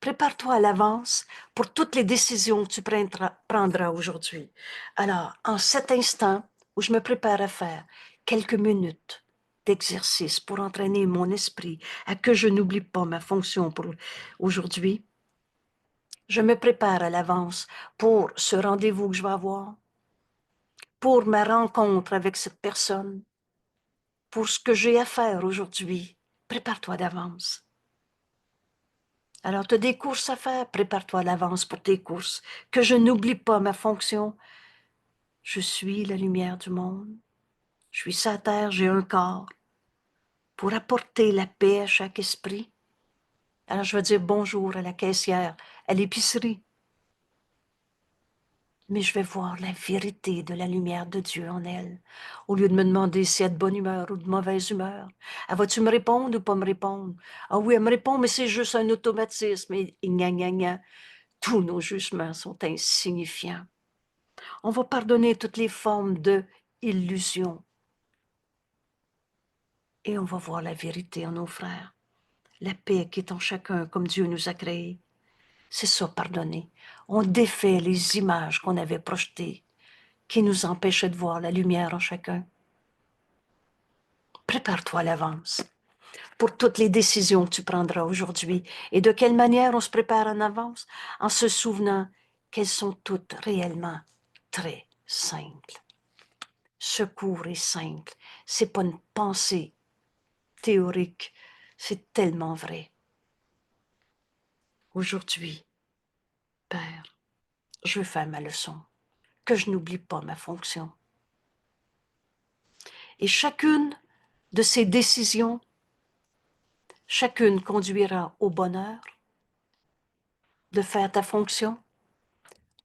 Prépare-toi à l'avance pour toutes les décisions que tu prendras aujourd'hui. Alors, en cet instant où je me prépare à faire quelques minutes d'exercice pour entraîner mon esprit à que je n'oublie pas ma fonction pour aujourd'hui, je me prépare à l'avance pour ce rendez-vous que je vais avoir, pour ma rencontre avec cette personne, pour ce que j'ai à faire aujourd'hui. Prépare-toi d'avance. Alors, tu as des courses à faire, prépare-toi à l'avance pour tes courses. Que je n'oublie pas ma fonction. Je suis la lumière du monde. Je suis sur la terre, j'ai un corps pour apporter la paix à chaque esprit. Alors, je vais dire bonjour à la caissière, à l'épicerie. mais je vais voir la vérité de la lumière de Dieu en elle. Au lieu de me demander si elle est de bonne humeur ou de mauvaise humeur, ah, vas-tu me répondre ou pas me répondre? Ah oui, elle me répond, mais c'est juste un automatisme. Et gna, gna, gna. Tous nos jugements sont insignifiants. On va pardonner toutes les formes de illusion et on va voir la vérité en nos frères. La paix qui est en chacun comme Dieu nous a créés. C'est ça, pardonner. On défait les images qu'on avait projetées qui nous empêchaient de voir la lumière en chacun. Prépare-toi à l'avance pour toutes les décisions que tu prendras aujourd'hui. Et de quelle manière on se prépare en avance? En se souvenant qu'elles sont toutes réellement très simples. Secours est simple. C'est pas une pensée théorique. C'est tellement vrai. Aujourd'hui, Père, je veux faire ma leçon, que je n'oublie pas ma fonction. Et chacune de ces décisions, chacune conduira au bonheur de faire ta fonction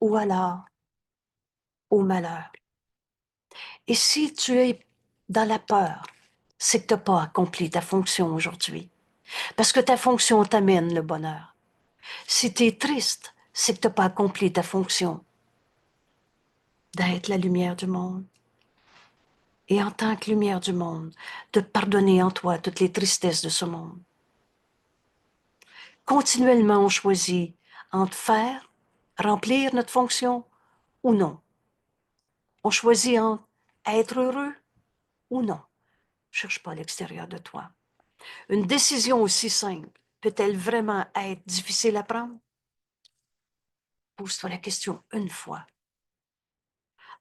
ou alors au malheur. Et si tu es dans la peur, c'est que tu n'as pas accompli ta fonction aujourd'hui. Parce que ta fonction t'amène le bonheur. Si tu es triste, c'est que tu n'as pas accompli ta fonction d'être la lumière du monde. Et en tant que lumière du monde, de pardonner en toi toutes les tristesses de ce monde. Continuellement, on choisit entre faire, remplir notre fonction ou non. On choisit entre être heureux ou non. Cherche pas à l'extérieur de toi. Une décision aussi simple peut-elle vraiment être difficile à prendre? Pose-toi la question une fois.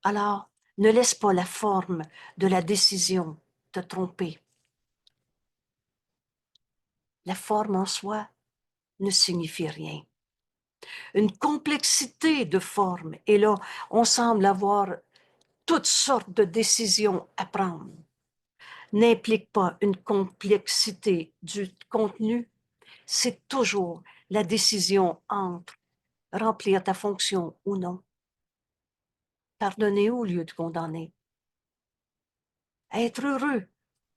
Alors, ne laisse pas la forme de la décision te tromper. La forme en soi ne signifie rien. Une complexité de formes, et là, on semble avoir toutes sortes de décisions à prendre, n'implique pas une complexité du contenu, c'est toujours la décision entre remplir ta fonction ou non, pardonner au lieu de condamner, être heureux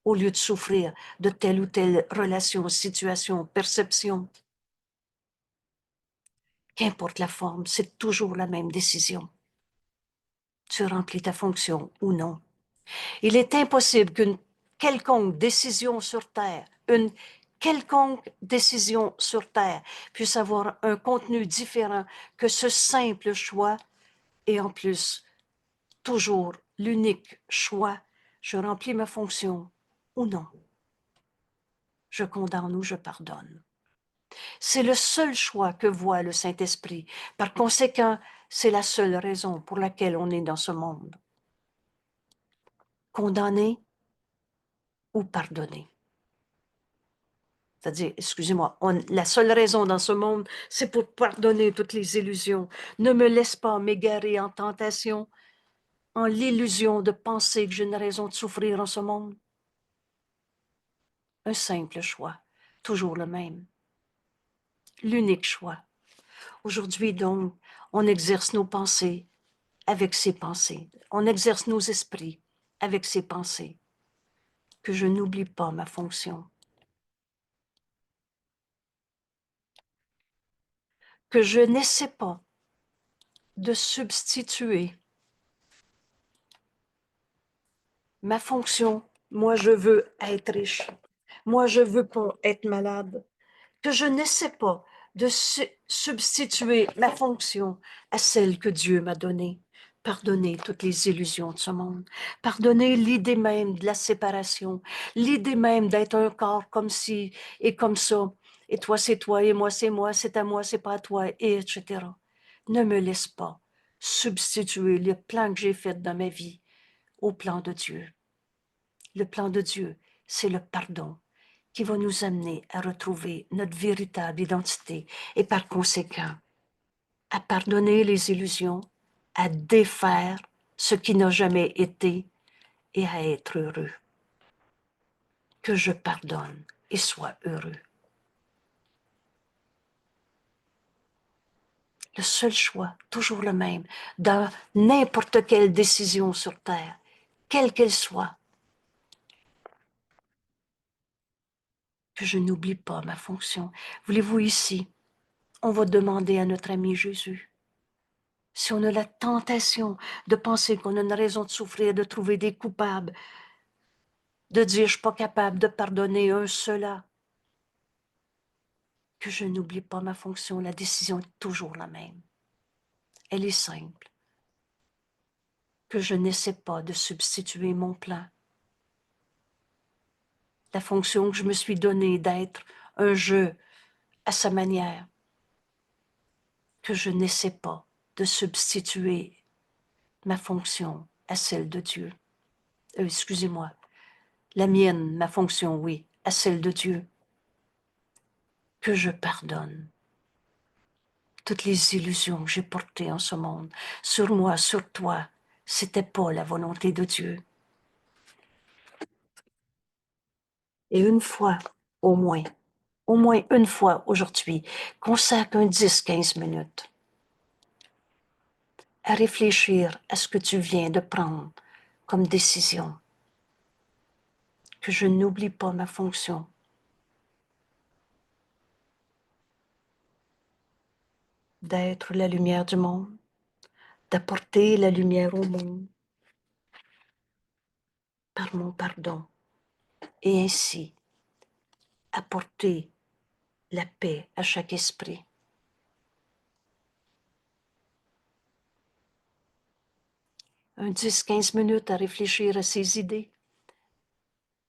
au lieu de souffrir de telle ou telle relation, situation, perception. Qu'importe la forme, c'est toujours la même décision. Tu remplis ta fonction ou non. Il est impossible qu'une quelconque décision sur Terre, une quelconque décision sur Terre puisse avoir un contenu différent que ce simple choix et en plus, toujours l'unique choix, je remplis ma fonction ou non. Je condamne ou je pardonne. C'est le seul choix que voit le Saint-Esprit. Par conséquent, c'est la seule raison pour laquelle on est dans ce monde. Condamner ou pardonner. C'est-à-dire, excusez-moi, la seule raison dans ce monde, c'est pour pardonner toutes les illusions. Ne me laisse pas m'égarer en tentation, en l'illusion de penser que j'ai une raison de souffrir en ce monde. Un simple choix, toujours le même. L'unique choix. Aujourd'hui, donc, on exerce nos pensées avec ces pensées. On exerce nos esprits avec ces pensées. Que je n'oublie pas ma fonction. Que je n'essaie pas de substituer ma fonction. Moi, je veux être riche. Moi, je veux pas être malade. Que je n'essaie pas de substituer ma fonction à celle que Dieu m'a donnée. Pardonner toutes les illusions de ce monde. Pardonner l'idée même de la séparation. L'idée même d'être un corps comme ci et comme ça. Et toi, c'est toi, et moi, c'est à moi, c'est pas à toi, et etc. Ne me laisse pas substituer le plan que j'ai fait dans ma vie au plan de Dieu. Le plan de Dieu, c'est le pardon qui va nous amener à retrouver notre véritable identité et par conséquent à pardonner les illusions, à défaire ce qui n'a jamais été et à être heureux. Que je pardonne et sois heureux. Le seul choix, toujours le même, dans n'importe quelle décision sur Terre, quelle qu'elle soit, que je n'oublie pas ma fonction. Voulez-vous ici, on va demander à notre ami Jésus, si on a la tentation de penser qu'on a une raison de souffrir, de trouver des coupables, de dire je suis pas capable de pardonner un seul, que je n'oublie pas ma fonction, la décision est toujours la même. Elle est simple. Que je n'essaie pas de substituer mon plan. La fonction que je me suis donnée d'être un jeu à sa manière. Que je n'essaie pas de substituer ma fonction à celle de Dieu. Excusez-moi, la mienne, ma fonction, oui, à celle de Dieu. Que je pardonne toutes les illusions que j'ai portées en ce monde, sur moi, sur toi. C'était pas la volonté de Dieu. Et une fois, au moins une fois aujourd'hui, consacre un 10-15 minutes à réfléchir à ce que tu viens de prendre comme décision. Que je n'oublie pas ma fonction. D'être la lumière du monde, d'apporter la lumière au monde par mon pardon et ainsi apporter la paix à chaque esprit. Un 10-15 minutes à réfléchir à ces idées,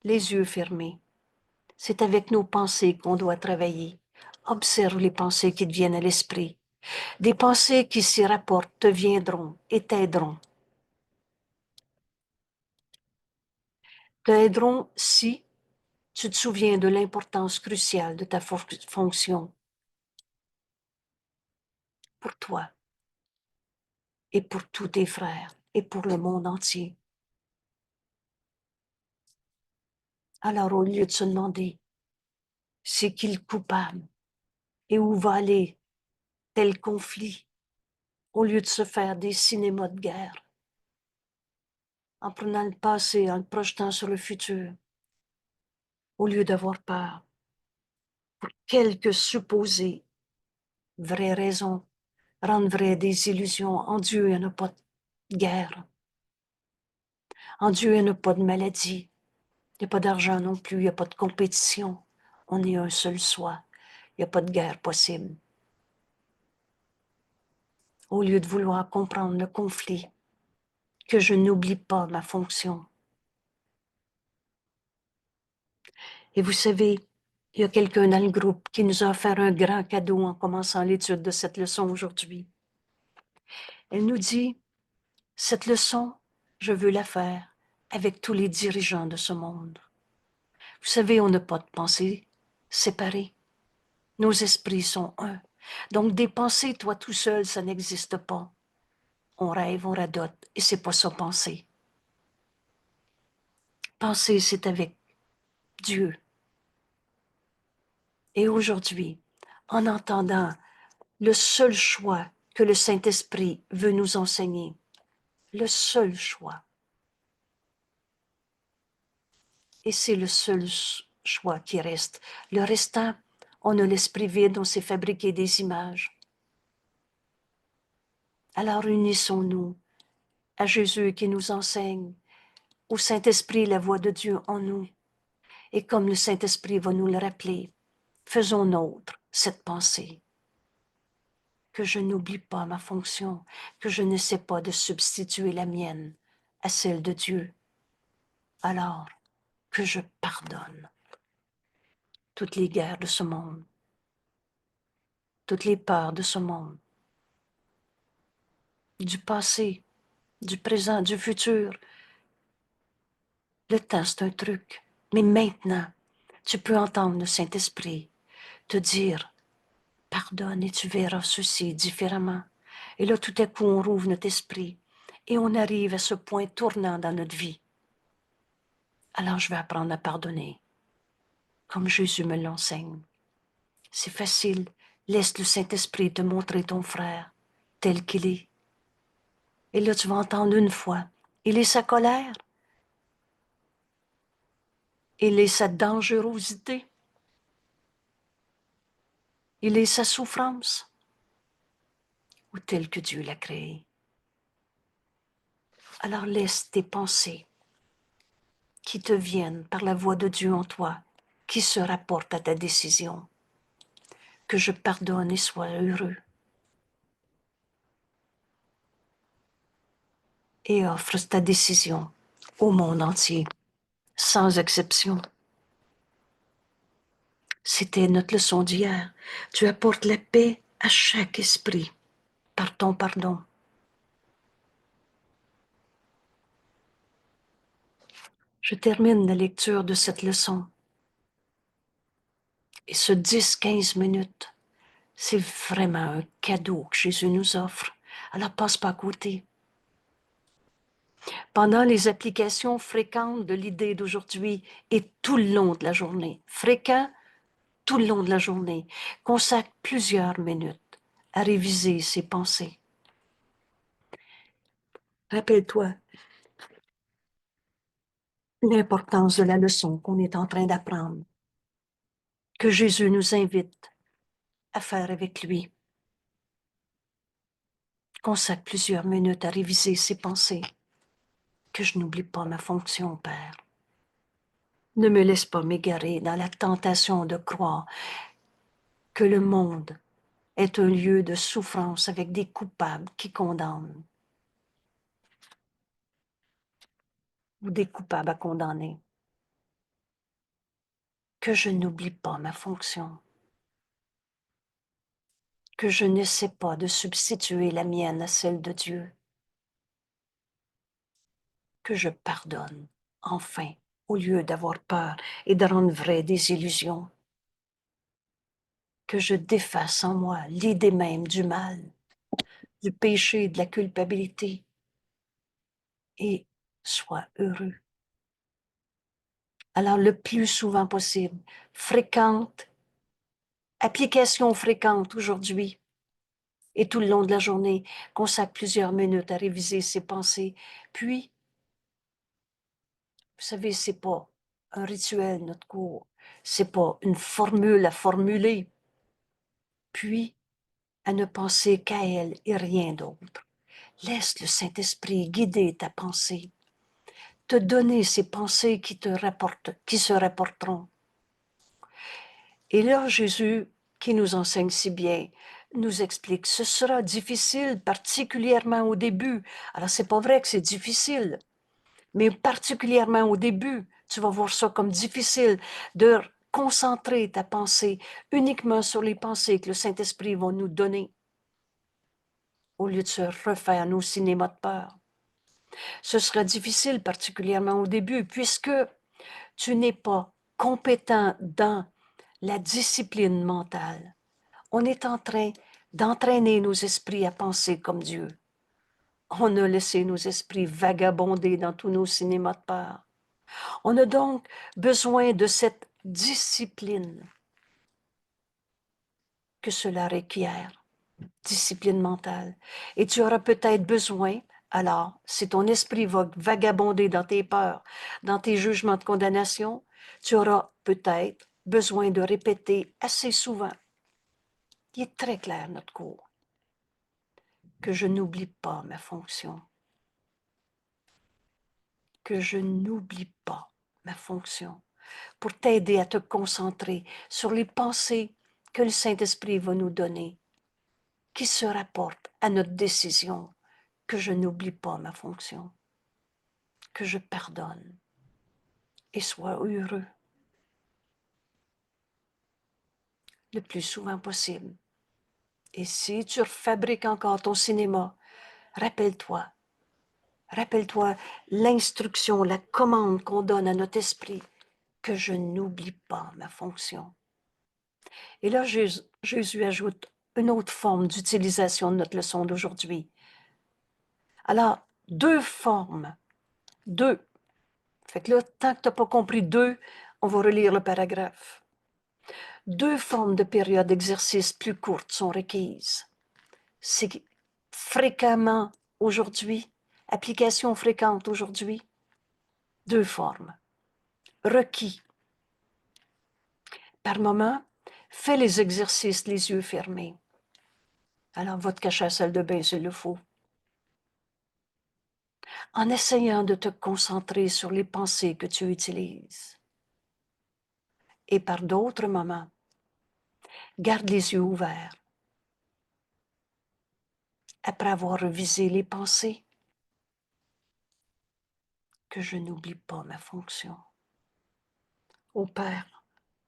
les yeux fermés. C'est avec nos pensées qu'on doit travailler. Observe les pensées qui te viennent à l'esprit. Des pensées qui s'y rapportent te viendront et t'aideront. T'aideront si tu te souviens de l'importance cruciale de ta fonction pour toi et pour tous tes frères et pour le monde entier. Alors, au lieu de se demander c'est qui le coupable et où va aller tel conflit, au lieu de se faire des cinémas de guerre, en prenant le passé, en le projetant sur le futur, au lieu d'avoir peur, pour quelques supposées vraies raisons, rendre vraies des illusions. En Dieu, il n'y en a pas de guerre. En Dieu, il n'y en a pas de maladie. Il n'y a pas d'argent non plus, il n'y a pas de compétition. On est un seul soi. Il n'y a pas de guerre possible. Au lieu de vouloir comprendre le conflit, que je n'oublie pas ma fonction. Et vous savez, il y a quelqu'un dans le groupe qui nous a offert un grand cadeau en commençant l'étude de cette leçon aujourd'hui. Elle nous dit, cette leçon, je veux la faire avec tous les dirigeants de ce monde. Vous savez, on n'a pas de pensée séparée. Nos esprits sont un. Donc, des pensées, toi tout seul, ça n'existe pas. On rêve, on radote, et c'est pas ça penser. Penser, c'est avec Dieu. Et aujourd'hui, en entendant le seul choix que le Saint-Esprit veut nous enseigner, le seul choix, et c'est le seul choix qui reste. Le restant, on a l'esprit vide, on s'est fabriqué des images. Alors unissons-nous à Jésus qui nous enseigne, au Saint-Esprit la voix de Dieu en nous. Et comme le Saint-Esprit va nous le rappeler, faisons nôtre cette pensée. Que je n'oublie pas ma fonction, que je n'essaie pas de substituer la mienne à celle de Dieu. Alors, que je pardonne toutes les guerres de ce monde, toutes les peurs de ce monde, du passé, du présent, du futur. Le temps, c'est un truc. Mais maintenant, tu peux entendre le Saint-Esprit te dire, pardonne et tu verras ceci différemment. Et là, tout à coup, on rouvre notre esprit et on arrive à ce point tournant dans notre vie. Alors, je vais apprendre à pardonner, comme Jésus me l'enseigne. C'est facile. Laisse le Saint-Esprit te montrer ton frère. tel qu'il est. Et là, tu vas entendre une fois. Il est sa colère. Il est sa dangerosité. Il est sa souffrance. Ou tel que Dieu l'a créé. Alors laisse tes pensées qui te viennent par la voix de Dieu en toi, qui se rapportent à ta décision. Que je pardonne et sois heureux. Et offre ta décision au monde entier, sans exception. C'était notre leçon d'hier. Tu apportes la paix à chaque esprit par ton pardon. Je termine la lecture de cette leçon. Et ce 10-15 minutes, c'est vraiment un cadeau que Jésus nous offre. Alors passe pas à côté. Pendant les applications fréquentes de l'idée d'aujourd'hui et tout le long de la journée, fréquent tout le long de la journée, consacre plusieurs minutes à réviser ses pensées. Rappelle-toi l'importance de la leçon qu'on est en train d'apprendre, que Jésus nous invite à faire avec lui. Consacre plusieurs minutes à réviser ses pensées, que je n'oublie pas ma fonction, Père. Ne me laisse pas m'égarer dans la tentation de croire que le monde est un lieu de souffrance avec des coupables qui condamnent ou des coupables à condamner. Que je n'oublie pas ma fonction, que je n'essaie pas de substituer la mienne à celle de Dieu, que je pardonne, enfin, au lieu d'avoir peur et de rendre vraies des illusions, que je défasse en moi l'idée même du mal, du péché, de la culpabilité, et sois heureux. Alors, le plus souvent possible, application fréquente aujourd'hui et tout le long de la journée, consacre plusieurs minutes à réviser ses pensées, puis vous savez, c'est pas un rituel, notre cours. C'est pas une formule à formuler. Puis, à ne penser qu'à elle et rien d'autre. Laisse le Saint-Esprit guider ta pensée, te donner ces pensées qui se rapporteront. Et là, Jésus, qui nous enseigne si bien, nous explique, ce sera difficile, particulièrement au début. Alors, c'est pas vrai que c'est difficile. Mais particulièrement au début, tu vas voir ça comme difficile de concentrer ta pensée uniquement sur les pensées que le Saint-Esprit va nous donner au lieu de se refaire nos cinémas de peur. Ce sera difficile particulièrement au début puisque tu n'es pas compétent dans la discipline mentale. On est en train d'entraîner nos esprits à penser comme Dieu. On a laissé nos esprits vagabonder dans tous nos cinémas de peur. On a donc besoin de cette discipline que cela requiert, discipline mentale. Et tu auras peut-être besoin, alors, si ton esprit va vagabonder dans tes peurs, dans tes jugements de condamnation, tu auras peut-être besoin de répéter assez souvent. Il est très clair, notre cours, que je n'oublie pas ma fonction, que je n'oublie pas ma fonction, pour t'aider à te concentrer sur les pensées que le Saint-Esprit va nous donner, qui se rapportent à notre décision, que je n'oublie pas ma fonction, que je pardonne et sois heureux le plus souvent possible. Et si tu fabriques encore ton cinéma, rappelle-toi l'instruction, la commande qu'on donne à notre esprit, que je n'oublie pas ma fonction. Et là, Jésus ajoute une autre forme d'utilisation de notre leçon d'aujourd'hui. Alors, deux formes, deux. Fait que là, tant que tu n'as pas compris deux, on va relire le paragraphe. Deux formes de périodes d'exercice plus courtes sont requises. C'est fréquemment aujourd'hui, application fréquente aujourd'hui, 2 formes. Requis. Par moment, fais les exercices les yeux fermés. Alors, va te cacher à la salle de bain s'il le faut. En essayant de te concentrer sur les pensées que tu utilises. Et par d'autres moments, garde les yeux ouverts. Après avoir revisé les pensées, que je n'oublie pas ma fonction. Ô Père,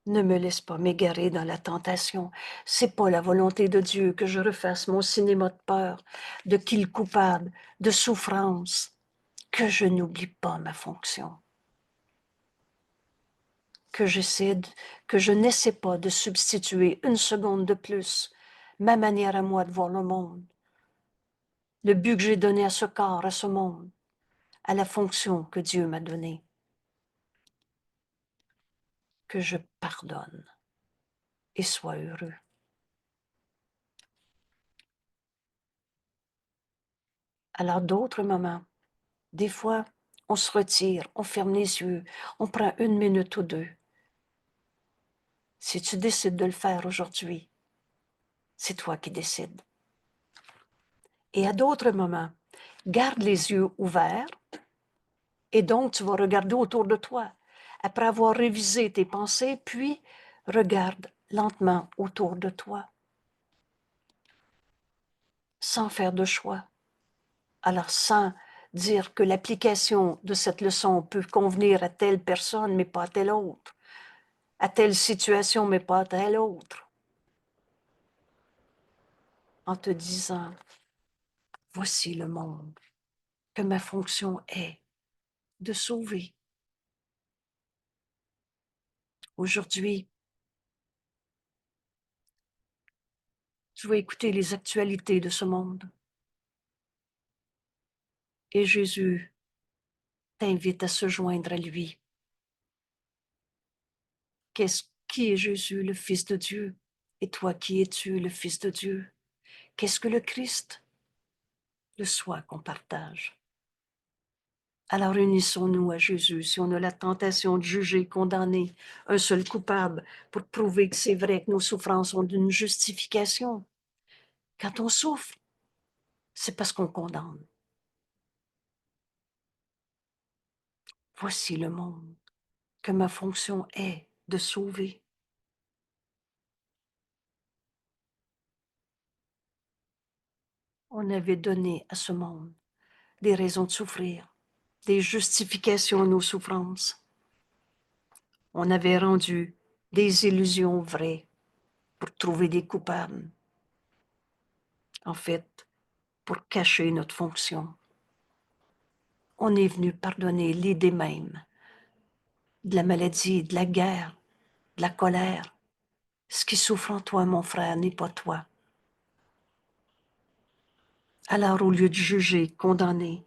ne me laisse pas m'égarer dans la tentation. C'est pas la volonté de Dieu que je refasse mon cinéma de peur, de kill coupable, de souffrance. Que je n'oublie pas ma fonction. Que je n'essaie pas de substituer une seconde de plus ma manière à moi de voir le monde, le but que j'ai donné à ce corps, à ce monde, à la fonction que Dieu m'a donnée. Que je pardonne et sois heureux. Alors d'autres moments, des fois, on se retire, on ferme les yeux, on prend 1 minute ou 2. Si tu décides de le faire aujourd'hui, c'est toi qui décides. Et à d'autres moments, garde les yeux ouverts et donc tu vas regarder autour de toi. Après avoir révisé tes pensées, puis regarde lentement autour de toi, sans faire de choix. Alors sans dire que l'application de cette leçon peut convenir à telle personne, mais pas à telle autre, à telle situation, mais pas à telle autre, en te disant, voici le monde, que ma fonction est de sauver. Aujourd'hui, je vais écouter les actualités de ce monde. Et Jésus t'invite à se joindre à lui. Qui est Jésus, le Fils de Dieu? Et toi, qui es-tu, le Fils de Dieu? Qu'est-ce que le Christ? Le soi qu'on partage. Alors unissons-nous à Jésus si on a la tentation de juger, condamner un seul coupable pour prouver que c'est vrai que nos souffrances ont une justification. Quand on souffre, c'est parce qu'on condamne. Voici le monde, que ma fonction est de sauver. On avait donné à ce monde des raisons de souffrir, des justifications à nos souffrances. On avait rendu des illusions vraies pour trouver des coupables. En fait, pour cacher notre fonction. On est venu pardonner l'idée même de la maladie, de la guerre, de la colère. Ce qui souffre en toi, mon frère, n'est pas toi. Alors, au lieu de juger, condamner,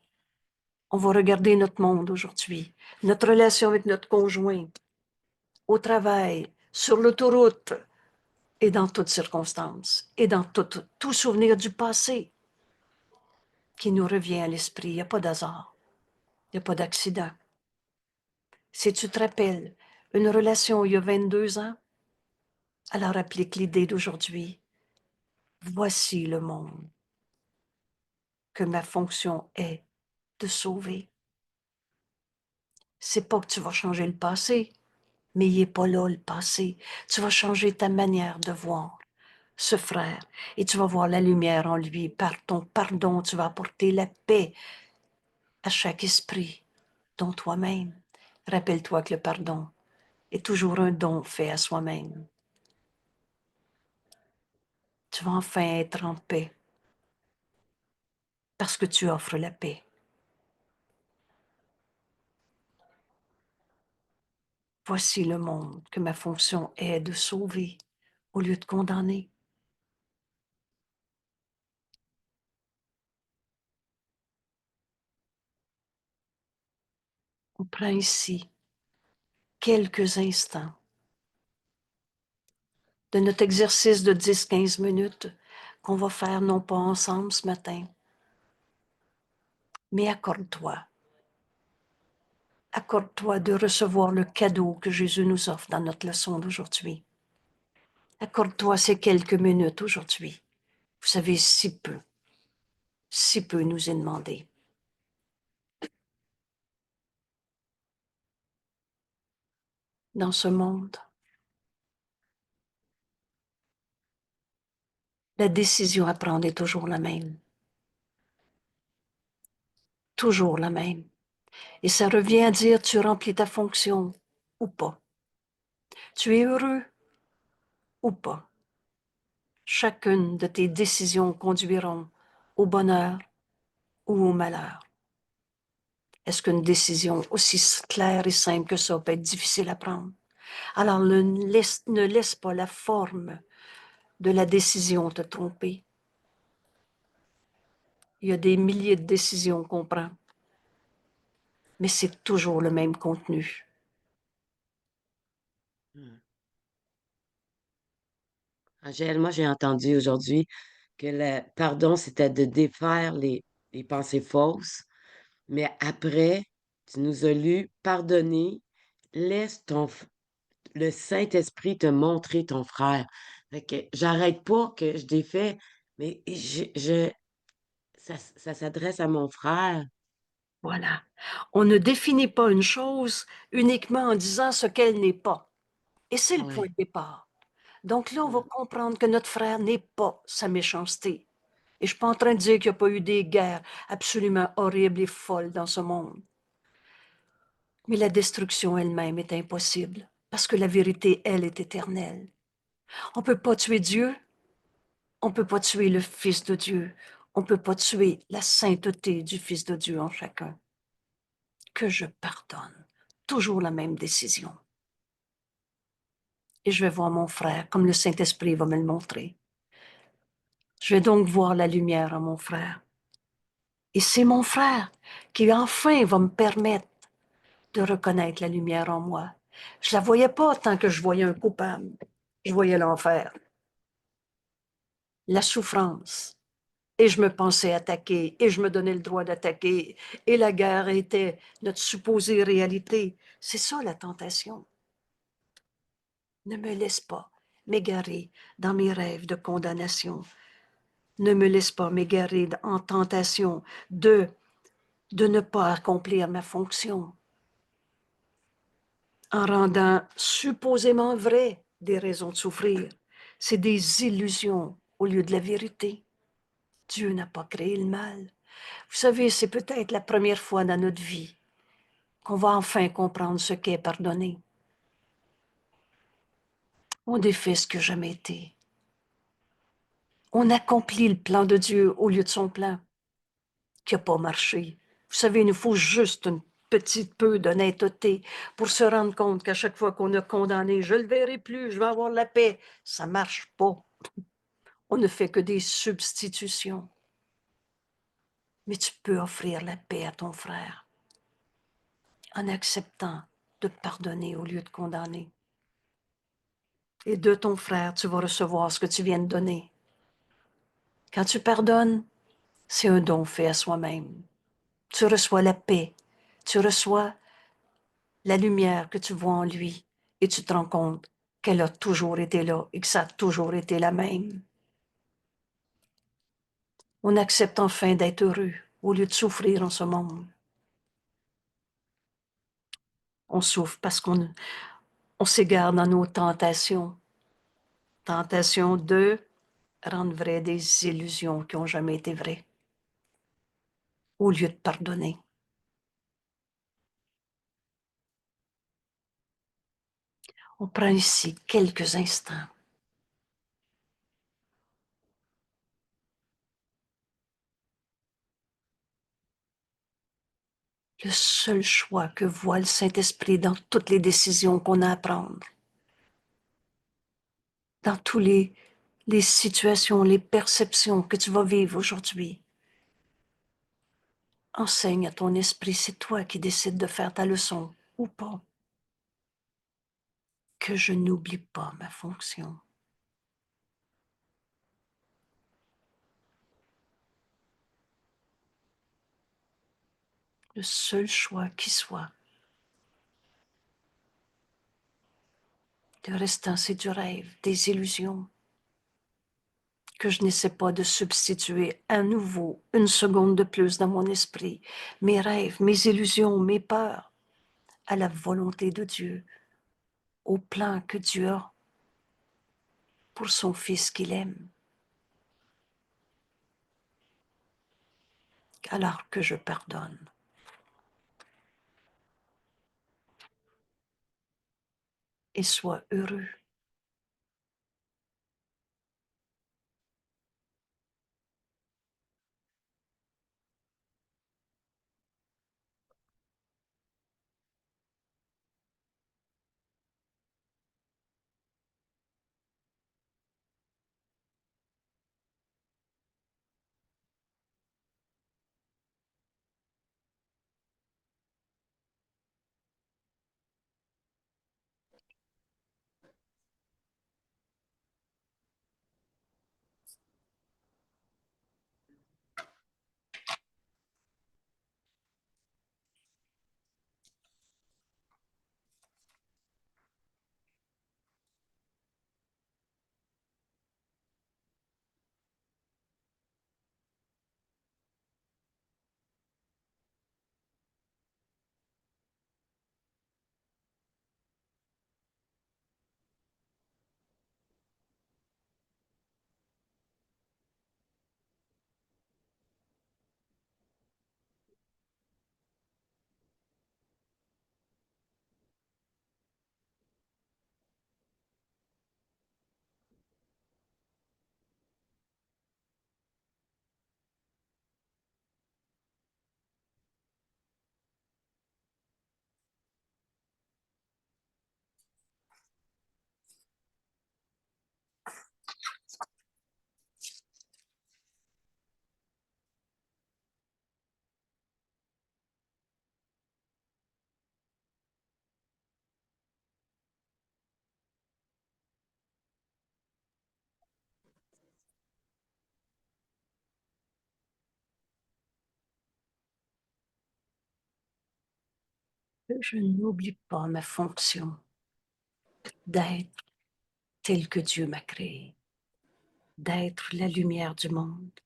on va regarder notre monde aujourd'hui, notre relation avec notre conjoint, au travail, sur l'autoroute et dans toutes circonstances et dans tout souvenir du passé qui nous revient à l'esprit. Il n'y a pas d'hasard, il n'y a pas d'accident. Si tu te rappelles une relation il y a 22 ans, alors applique l'idée d'aujourd'hui. Voici le monde, que ma fonction est de sauver. C'est pas que tu vas changer le passé, mais il n'est pas là le passé. Tu vas changer ta manière de voir ce frère et tu vas voir la lumière en lui. Par ton pardon, tu vas apporter la paix à chaque esprit, dont toi-même. Rappelle-toi que le pardon est toujours un don fait à soi-même. Tu vas enfin être en paix parce que tu offres la paix. Voici le monde, que ma fonction est de sauver au lieu de condamner. On prend ici quelques instants de notre exercice de 10-15 minutes qu'on va faire non pas ensemble ce matin, Mais accorde-toi de recevoir le cadeau que Jésus nous offre dans notre leçon d'aujourd'hui. Accorde-toi ces quelques minutes aujourd'hui. Vous savez, si peu nous est demandé. Dans ce monde, la décision à prendre est toujours la même. Toujours la même. Et ça revient à dire, tu remplis ta fonction ou pas. Tu es heureux ou pas. Chacune de tes décisions conduiront au bonheur ou au malheur. Est-ce qu'une décision aussi claire et simple que ça peut être difficile à prendre? Alors ne laisse pas la forme de la décision te tromper. Il y a des milliers de décisions qu'on prend, mais c'est toujours le même contenu. Hmm. Angèle, moi, j'ai entendu aujourd'hui que le pardon, c'était de défaire les pensées fausses, mais après, tu nous as lu, pardonner, laisse le Saint-Esprit te montrer ton frère. Fait que j'arrête pas que je défais, mais ça s'adresse à mon frère. Voilà. On ne définit pas une chose uniquement en disant ce qu'elle n'est pas. Et c'est le point Oui. de départ. Donc là, on va Hmm. comprendre que notre frère n'est pas sa méchanceté. Et je ne suis pas en train de dire qu'il n'y a pas eu des guerres absolument horribles et folles dans ce monde. Mais la destruction elle-même est impossible, parce que la vérité, elle, est éternelle. On ne peut pas tuer Dieu, on ne peut pas tuer le Fils de Dieu, on ne peut pas tuer la sainteté du Fils de Dieu en chacun. Que je pardonne. Toujours la même décision. Et je vais voir mon frère, comme le Saint-Esprit va me le montrer. Je vais donc voir la lumière en mon frère. Et c'est mon frère qui enfin va me permettre de reconnaître la lumière en moi. Je la voyais pas tant que je voyais un coupable. Je voyais l'enfer, la souffrance. Et je me pensais attaquer, et je me donnais le droit d'attaquer. Et la guerre était notre supposée réalité. C'est ça la tentation. Ne me laisse pas m'égarer dans mes rêves de condamnation. Ne me laisse pas m'égarer en tentation de ne pas accomplir ma fonction, en rendant supposément vraies des raisons de souffrir. C'est des illusions au lieu de la vérité. Dieu n'a pas créé le mal. Vous savez, c'est peut-être la première fois dans notre vie qu'on va enfin comprendre ce qu'est pardonner. On défait ce que jamais été. On accomplit le plan de Dieu au lieu de son plan, qui n'a pas marché. Vous savez, il nous faut juste un petit peu d'honnêteté pour se rendre compte qu'à chaque fois qu'on a condamné, je ne le verrai plus, je vais avoir la paix. Ça ne marche pas. On ne fait que des substitutions. Mais tu peux offrir la paix à ton frère en acceptant de pardonner au lieu de condamner. Et de ton frère, tu vas recevoir ce que tu viens de donner. Quand tu pardonnes, c'est un don fait à soi-même. Tu reçois la paix, tu reçois la lumière que tu vois en lui et tu te rends compte qu'elle a toujours été là et que ça a toujours été la même. On accepte enfin d'être heureux au lieu de souffrir en ce monde. On souffre parce on s'égare dans nos tentations. Tentation de rendre vraies des illusions qui n'ont jamais été vraies, au lieu de pardonner. On prend ici quelques instants. Le seul choix que voit le Saint-Esprit dans toutes les décisions qu'on a à prendre, dans toutes les situations, les perceptions que tu vas vivre aujourd'hui. Enseigne à ton esprit, c'est toi qui décides de faire ta leçon ou pas. Que je n'oublie pas ma fonction. le seul choix qui soit. Le restant, c'est du rêve, des illusions que je n'essaie pas de substituer à nouveau une seconde de plus dans mon esprit, mes rêves, mes illusions, mes peurs, à la volonté de Dieu, au plan que Dieu a pour son Fils qu'il aime. Alors que je pardonne et sois heureux. Je n'oublie pas ma fonction d'être tel que Dieu m'a créé, d'être la lumière du monde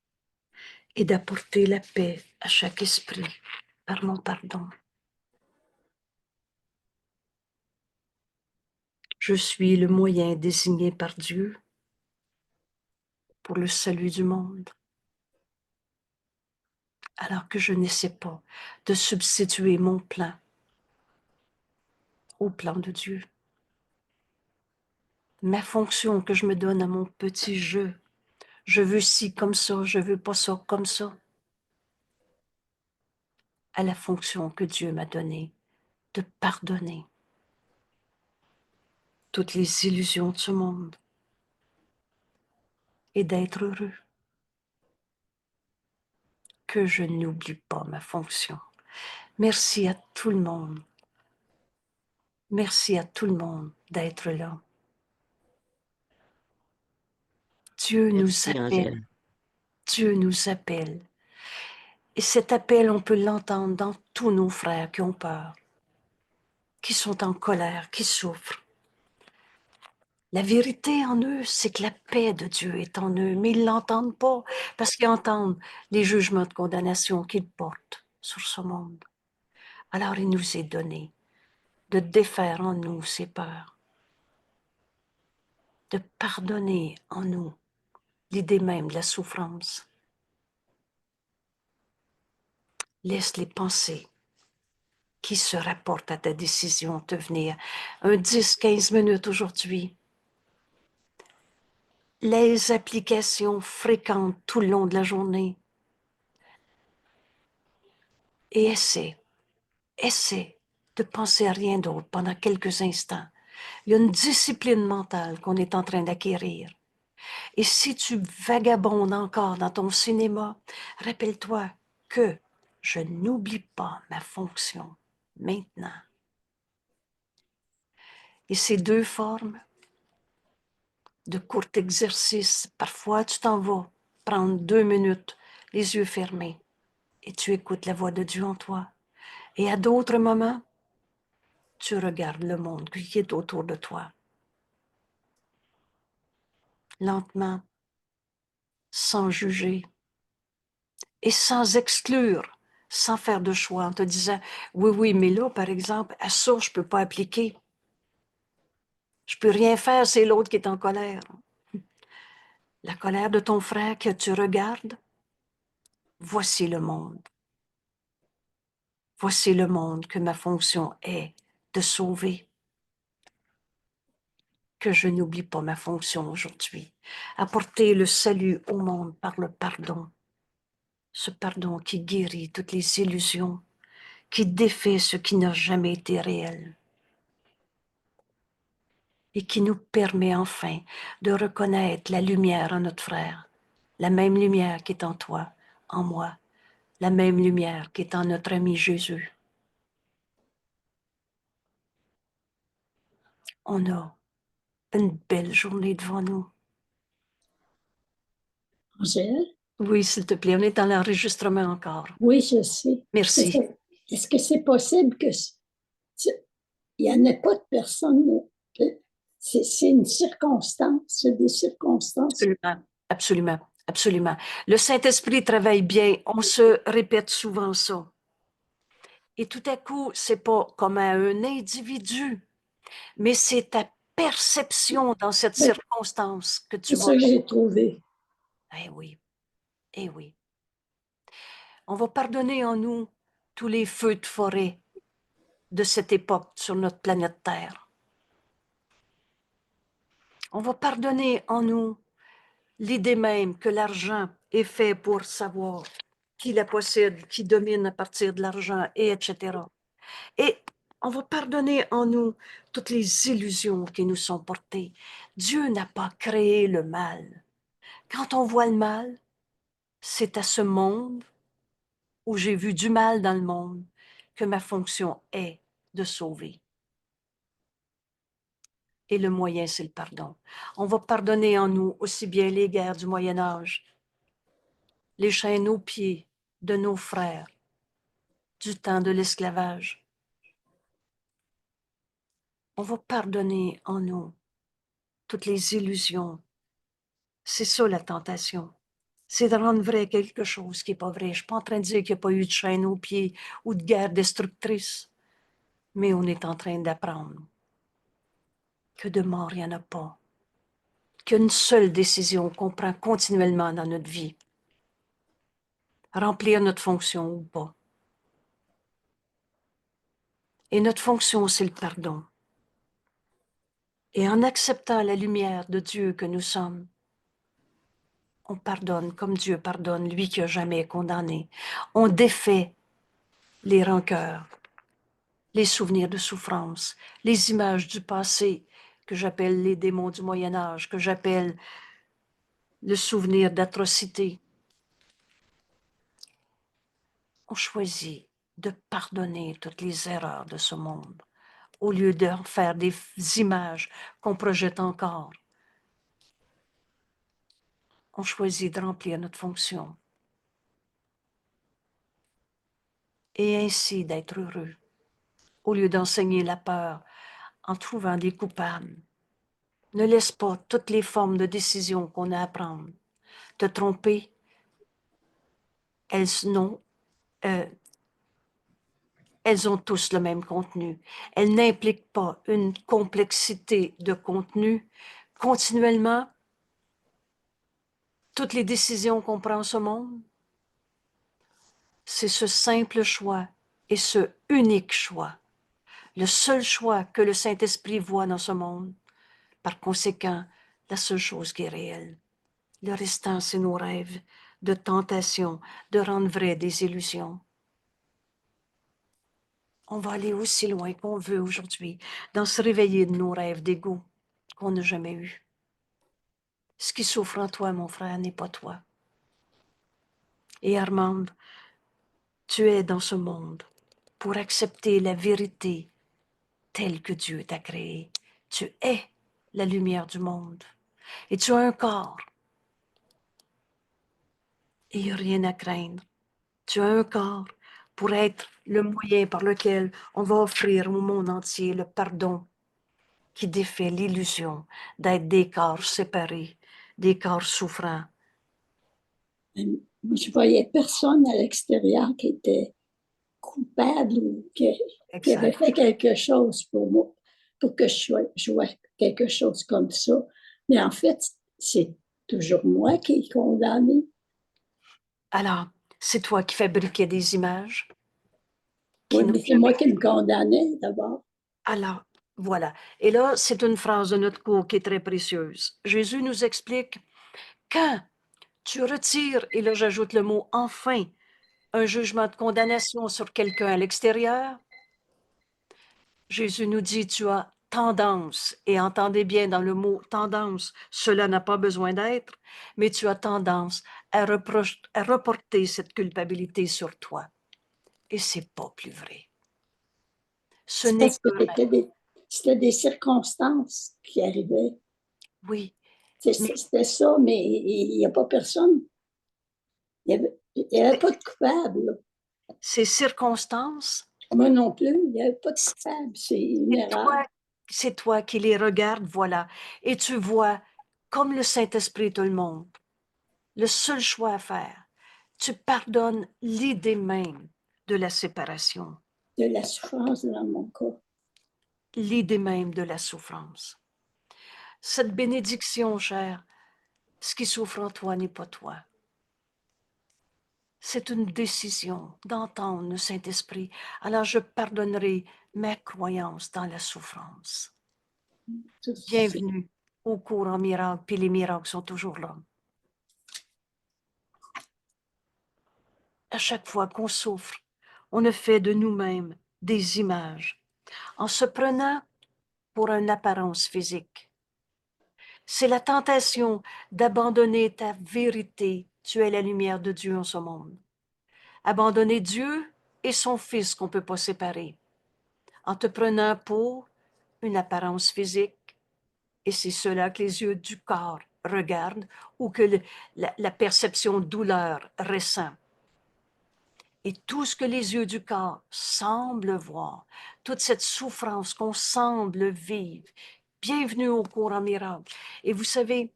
et d'apporter la paix à chaque esprit par mon pardon. Je suis le moyen désigné par Dieu pour le salut du monde, alors que je n'essaie pas de substituer mon plan au plan de Dieu. Ma fonction que je me donne à mon petit jeu, je veux ci comme ça, je veux pas ça comme ça, à la fonction que Dieu m'a donnée de pardonner toutes les illusions de ce monde et d'être heureux. Que je n'oublie pas ma fonction. Merci à tout le monde. Merci à tout le monde d'être là. Dieu nous Merci, appelle. Angèle. Dieu nous appelle. Et cet appel, on peut l'entendre dans tous nos frères qui ont peur, qui sont en colère, qui souffrent. La vérité en eux, c'est que la paix de Dieu est en eux, mais ils ne l'entendent pas parce qu'ils entendent les jugements de condamnation qu'ils portent sur ce monde. Alors il nous est donné de défaire en nous ces peurs, de pardonner en nous l'idée même de la souffrance. Laisse les pensées qui se rapportent à ta décision te venir. Un 10-15 minutes aujourd'hui. Les applications fréquentes tout le long de la journée. Et essaie de penser à rien d'autre pendant quelques instants. Il y a une discipline mentale qu'on est en train d'acquérir. Et si tu vagabondes encore dans ton cinéma, rappelle-toi que je n'oublie pas ma fonction maintenant. Et ces deux formes de court exercice, parfois tu t'en vas prendre 2 minutes, les yeux fermés, et tu écoutes la voix de Dieu en toi. Et à d'autres moments, tu regardes le monde qui est autour de toi. Lentement, sans juger et sans exclure, sans faire de choix, en te disant, oui, mais là, par exemple, à ça, je ne peux pas appliquer. Je ne peux rien faire, c'est l'autre qui est en colère. La colère de ton frère que tu regardes, voici le monde. Voici le monde que ma fonction est de sauver. Que je n'oublie pas ma fonction aujourd'hui. Apporter le salut au monde par le pardon. Ce pardon qui guérit toutes les illusions, qui défait ce qui n'a jamais été réel et qui nous permet enfin de reconnaître la lumière en notre frère, la même lumière qui est en toi, en moi, la même lumière qui est en notre ami Jésus. On a une belle journée devant nous. Angèle? Oui, s'il te plaît, on est dans l'enregistrement encore. Oui, je sais. Merci. Est-ce que c'est possible que il n'y en ait pas de personne, c'est une circonstance, c'est des circonstances. Absolument, absolument, absolument. Le Saint-Esprit travaille bien, on se répète souvent ça. Et tout à coup, c'est pas comme à un individu, mais c'est ta perception dans cette Ben, circonstance que tu c'est vas. ça que j'ai trouvé. Eh oui, eh oui. On va pardonner en nous tous les feux de forêt de cette époque sur notre planète Terre. On va pardonner en nous l'idée même que l'argent est fait pour savoir qui la possède, qui domine à partir de l'argent, et etc. Et on va pardonner en nous toutes les illusions qui nous sont portées. Dieu n'a pas créé le mal. Quand on voit le mal, c'est à ce monde où j'ai vu du mal dans le monde que ma fonction est de sauver. Et le moyen, c'est le pardon. On va pardonner en nous aussi bien les guerres du Moyen Âge, les chaînes aux pieds de nos frères du temps de l'esclavage. On va pardonner en nous toutes les illusions. C'est ça la tentation. C'est de rendre vrai quelque chose qui n'est pas vrai. Je ne suis pas en train de dire qu'il n'y a pas eu de chaîne aux pieds ou de guerre destructrice, mais on est en train d'apprendre que de mort, il n'y en a pas. Qu'une seule décision qu'on prend continuellement dans notre vie. Remplir notre fonction ou pas. Et notre fonction, c'est le pardon. Et en acceptant la lumière de Dieu que nous sommes, on pardonne comme Dieu pardonne, lui qui n'a jamais condamné. On défait les rancœurs, les souvenirs de souffrance, les images du passé que j'appelle les démons du Moyen Âge, que j'appelle le souvenir d'atrocité. On choisit de pardonner toutes les erreurs de ce monde au lieu de faire des images qu'on projette encore. On choisit de remplir notre fonction et ainsi d'être heureux au lieu d'enseigner la peur en trouvant des coupables. Ne laisse pas toutes les formes de décision qu'on a à prendre te tromper. Elles ont tous le même contenu. Elles n'impliquent pas une complexité de contenu. Continuellement, toutes les décisions qu'on prend en ce monde, c'est ce simple choix et ce unique choix. Le seul choix que le Saint-Esprit voit dans ce monde. Par conséquent, la seule chose qui est réelle. Le restant, c'est nos rêves de tentation, de rendre vrai des illusions. On va aller aussi loin qu'on veut aujourd'hui dans se réveiller de nos rêves d'ego qu'on n'a jamais eus. Ce qui souffre en toi, mon frère, n'est pas toi. Et Armande, tu es dans ce monde pour accepter la vérité telle que Dieu t'a créée. Tu es la lumière du monde. Et tu as un corps. Et il n'y a rien à craindre. Tu as un corps pour être le moyen par lequel on va offrir au monde entier le pardon qui défait l'illusion d'être des corps séparés, des corps souffrants. Je voyais personne à l'extérieur qui était coupable ou qui avait Exact. fait quelque chose pour moi, pour que je vois quelque chose comme ça. Mais en fait, c'est toujours moi qui est condamné. Alors, c'est toi qui fabriquais des images qui Oui, n'ont mais c'est moi jamais... qui me condamnais d'abord. Alors, voilà. Et là, c'est une phrase de notre cours qui est très précieuse. Jésus nous explique, quand tu retires, et là j'ajoute le mot enfin, un jugement de condamnation sur quelqu'un à l'extérieur, Jésus nous dit, tu as tendance, et entendez bien dans le mot tendance, cela n'a pas besoin d'être, mais tu as tendance à reporter cette culpabilité sur toi. Et c'est pas plus vrai. Ce C'est n'est parce que que, c'était des circonstances qui arrivaient. oui, mais C'était ça, mais il n'y a pas personne. Il n'y avait pas de coupable. Là. ces circonstances, Moi non plus, il n'y avait pas de coupable. C'est une c'est erreur. c'est toi qui les regardes, voilà, et tu vois, comme le Saint-Esprit te le montre, le seul choix à faire, tu pardonnes l'idée même de la séparation, De la souffrance dans mon cas. l'idée même de la souffrance. Cette bénédiction, cher, ce qui souffre en toi n'est pas toi. C'est une décision d'entendre le Saint-Esprit. Alors je pardonnerai ma croyance dans la souffrance. Bienvenue au cours en miracle, puis les miracles sont toujours là. À chaque fois qu'on souffre, on a fait de nous-mêmes des images en se prenant pour une apparence physique. C'est la tentation d'abandonner ta vérité. Tu es la lumière de Dieu en ce monde. Abandonner Dieu et son Fils qu'on ne peut pas séparer en te prenant pour une apparence physique. Et c'est cela que les yeux du corps regardent ou que la perception douleur ressent. Et tout ce que les yeux du corps semblent voir, toute cette souffrance qu'on semble vivre, bienvenue au cours en miracle. Et vous savez,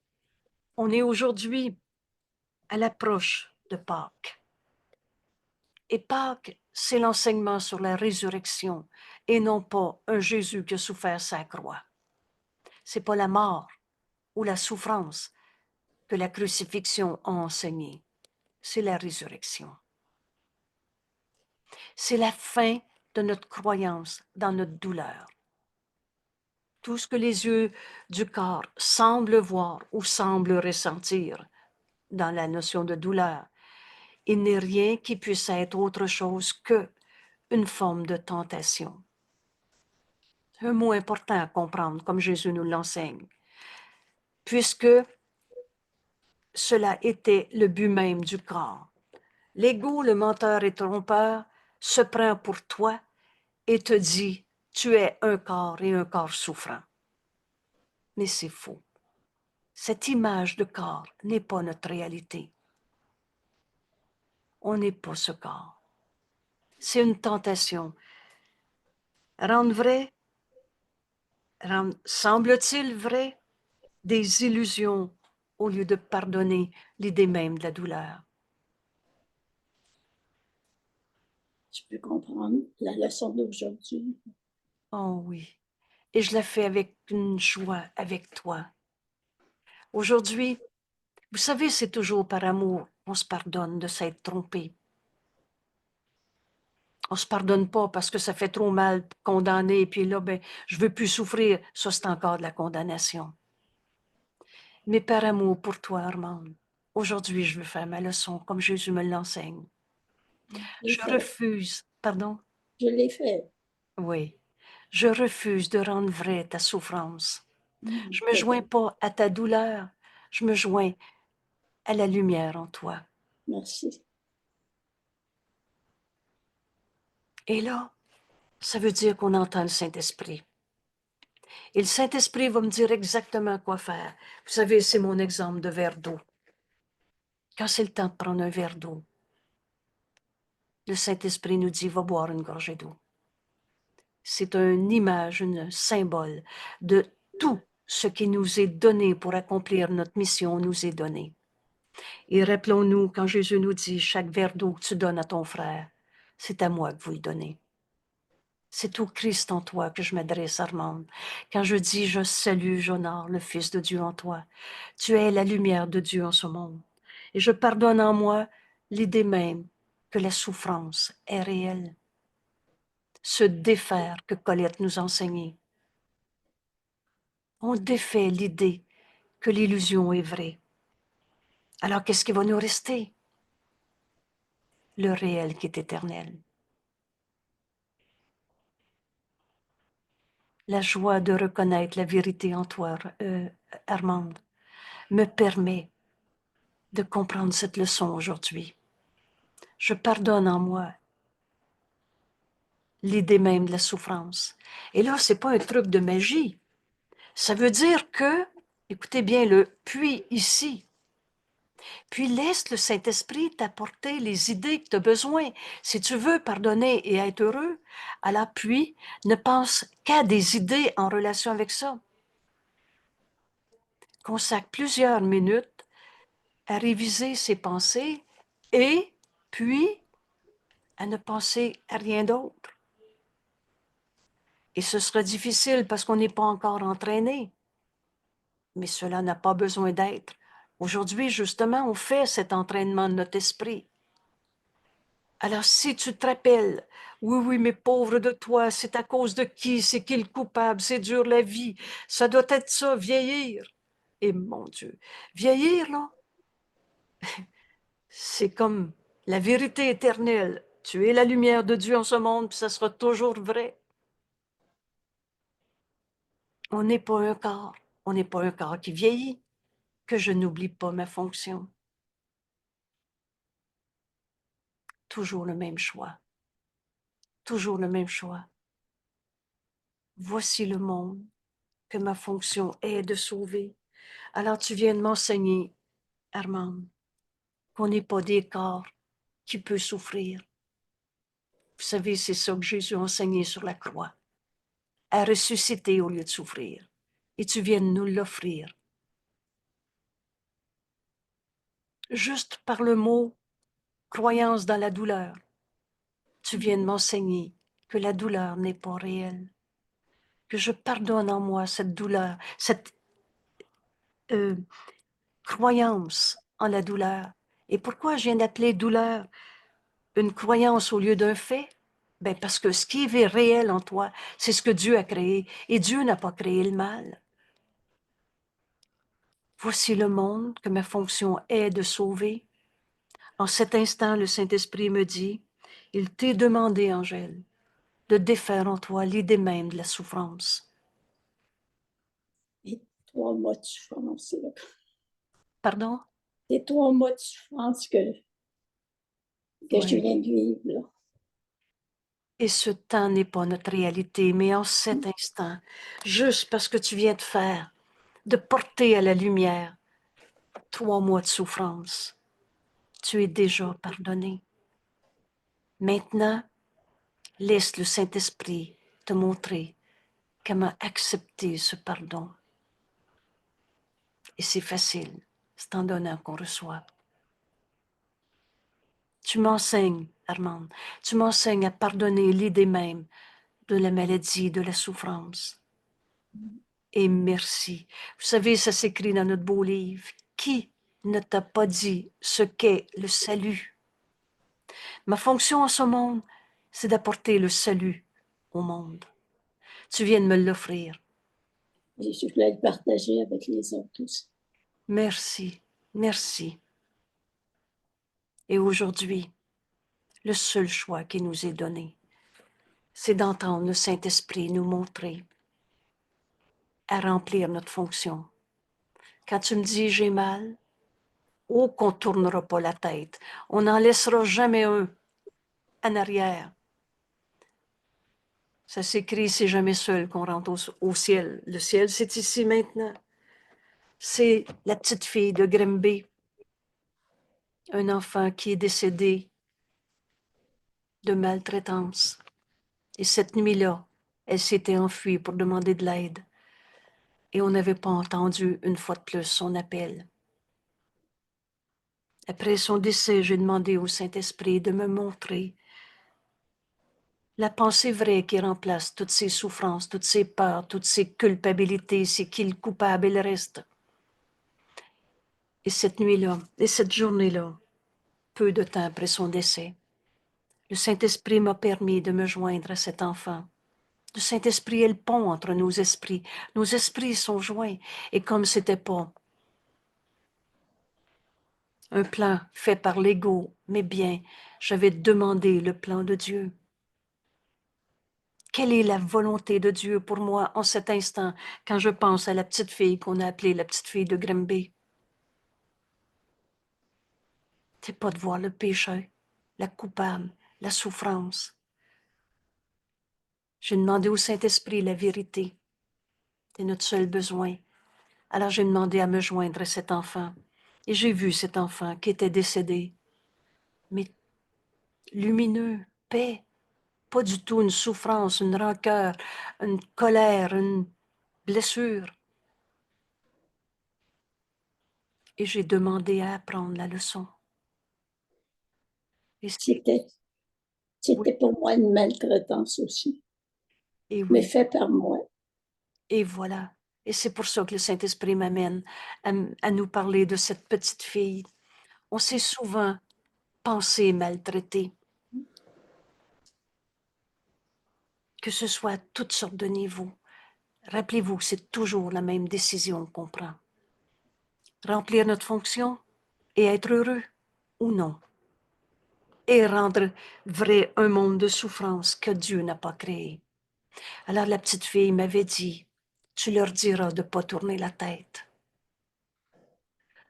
on est aujourd'hui à l'approche de Pâques. Et Pâques, c'est l'enseignement sur la résurrection et non pas un Jésus qui a souffert sa croix. C'est pas la mort ou la souffrance que la crucifixion a enseigné, c'est la résurrection. C'est la fin de notre croyance dans notre douleur. Tout ce que les yeux du corps semblent voir ou semblent ressentir dans la notion de douleur, il n'est rien qui puisse être autre chose que une forme de tentation. Un mot important à comprendre, comme Jésus nous l'enseigne, puisque cela était le but même du corps. L'ego, le menteur et trompeur, se prend pour toi et te dit, tu es un corps et un corps souffrant. Mais c'est faux. Cette image de corps n'est pas notre réalité. On n'est pas ce corps. C'est une tentation. Rendre vrai, semble-t-il vrai, des illusions au lieu de pardonner l'idée même de la douleur. Je peux comprendre la leçon d'aujourd'hui. Oh oui. Et je la fais avec une joie avec toi. Aujourd'hui, vous savez, c'est toujours par amour qu'on se pardonne de s'être trompé. On se pardonne pas parce que ça fait trop mal condamner et puis là, ben, je veux plus souffrir. Ça, c'est encore de la condamnation. Mais par amour pour toi, Armande, aujourd'hui, je veux faire ma leçon comme Jésus me l'enseigne. Je refuse, pardon? Je l'ai fait. Oui. Je refuse de rendre vraie ta souffrance. Je me joins pas à ta douleur. Je me joins à la lumière en toi. Merci. Et là, ça veut dire qu'on entend le Saint-Esprit. Et le Saint-Esprit va me dire exactement quoi faire. Vous savez, c'est mon exemple de verre d'eau. Quand c'est le temps de prendre un verre d'eau, le Saint-Esprit nous dit, va boire une gorgée d'eau. C'est une image, un symbole de tout ce qui nous est donné pour accomplir notre mission nous est donné. Et rappelons-nous, quand Jésus nous dit, chaque verre d'eau que tu donnes à ton frère, c'est à moi que vous le donnez. C'est au Christ en toi que je m'adresse, Armande. Quand je dis, je salue, j'honore le Fils de Dieu en toi. Tu es la lumière de Dieu en ce monde. Et je pardonne en moi l'idée même que la souffrance est réelle. Se défaire que Colette nous enseignait. On défait l'idée que l'illusion est vraie. Alors qu'est-ce qui va nous rester? Le réel qui est éternel. La joie de reconnaître la vérité en toi, Armande, me permet de comprendre cette leçon aujourd'hui. Je pardonne en moi l'idée même de la souffrance. Et là, c'est pas un truc de magie. Ça veut dire que, écoutez bien le « puis » ici, puis laisse le Saint-Esprit t'apporter les idées que tu as besoin. Si tu veux pardonner et être heureux, alors puis ne pense qu'à des idées en relation avec ça. Consacre plusieurs minutes à réviser ses pensées et puis à ne penser à rien d'autre. Et ce sera difficile parce qu'on n'est pas encore entraîné. Mais cela n'a pas besoin d'être. Aujourd'hui, justement, on fait cet entraînement de notre esprit. Alors, si tu te rappelles, oui, oui, mais pauvre de toi, c'est à cause de qui, c'est qui le coupable, c'est dur la vie, ça doit être ça, vieillir. Et mon Dieu, vieillir, là, c'est comme la vérité éternelle. Tu es la lumière de Dieu en ce monde, puis ça sera toujours vrai. On n'est pas un corps, on n'est pas un corps qui vieillit, que je n'oublie pas ma fonction. Toujours le même choix. Toujours le même choix. Voici le monde que ma fonction est de sauver. Alors tu viens de m'enseigner, Armande, qu'on n'est pas des corps qui peut souffrir. Vous savez, c'est ça que Jésus a enseigné sur la croix, à ressusciter au lieu de souffrir. Et tu viens de nous l'offrir. Juste par le mot croyance dans la douleur, tu viens de m'enseigner que la douleur n'est pas réelle, que je pardonne en moi cette douleur, cette croyance en la douleur. Et pourquoi je viens d'appeler douleur une croyance au lieu d'un fait? Ben parce que ce qui est réel en toi, c'est ce que Dieu a créé. Et Dieu n'a pas créé le mal. Voici le monde que ma fonction est de sauver. En cet instant, le Saint-Esprit me dit, il t'est demandé, Angèle, de défaire en toi l'idée même de la souffrance. Et 3 mois de souffrance, là. Pardon? C'est 3 mois de souffrance que je Oui. viens de vivre, là. Et ce temps n'est pas notre réalité, mais en cet instant, juste parce que tu viens de faire, de porter à la lumière 3 mois de souffrance, tu es déjà pardonné. Maintenant, laisse le Saint-Esprit te montrer comment accepter ce pardon. Et c'est facile, c'est en donnant qu'on reçoit. Tu m'enseignes, Armande, tu m'enseignes à pardonner l'idée même de la maladie, de la souffrance. Et merci. Vous savez, ça s'écrit dans notre beau livre. Qui ne t'a pas dit ce qu'est le salut? Ma fonction en ce monde, c'est d'apporter le salut au monde. Tu viens de me l'offrir. Et je voulais le partager avec les autres aussi. Merci, merci. Et aujourd'hui, le seul choix qui nous est donné, c'est d'entendre le Saint-Esprit nous montrer à remplir notre fonction. Quand tu me dis j'ai mal, oh qu'on ne tournera pas la tête. On n'en laissera jamais un en arrière. Ça s'écrit, c'est jamais seul qu'on rentre au ciel. Le ciel, c'est ici maintenant. C'est la petite fille de Grimby, un enfant qui est décédé de maltraitance. Et cette nuit-là, elle s'était enfuie pour demander de l'aide. Et on n'avait pas entendu une fois de plus son appel. Après son décès, j'ai demandé au Saint-Esprit de me montrer la pensée vraie qui remplace toutes ces souffrances, toutes ces peurs, toutes ces culpabilités, c'est qui le coupable et le reste. Et cette nuit-là, et cette journée-là, peu de temps après son décès, le Saint-Esprit m'a permis de me joindre à cet enfant. Le Saint-Esprit est le pont entre nos esprits. Nos esprits sont joints. Et comme c'était pas un plan fait par l'ego, mais bien, j'avais demandé le plan de Dieu. Quelle est la volonté de Dieu pour moi en cet instant quand je pense à la petite fille qu'on a appelée la petite fille de Grimby? C'est pas de voir le péché, la coupable, la souffrance. J'ai demandé au Saint-Esprit la vérité. C'est notre seul besoin. Alors j'ai demandé à me joindre à cet enfant. Et j'ai vu cet enfant qui était décédé, mais lumineux, paix, pas du tout une souffrance, une rancœur, une colère, une blessure. Et j'ai demandé à apprendre la leçon. Et C'était oui, pour moi une maltraitance aussi, et mais oui, fait par moi. et voilà. Et c'est pour ça que le Saint-Esprit m'amène à nous parler de cette petite fille. On s'est souvent pensé maltraité, que ce soit à toutes sortes de niveaux. Rappelez-vous que c'est toujours la même décision qu'on prend. Remplir notre fonction et être heureux ou non. Et rendre vrai un monde de souffrance que Dieu n'a pas créé. Alors la petite fille m'avait dit, tu leur diras de ne pas tourner la tête.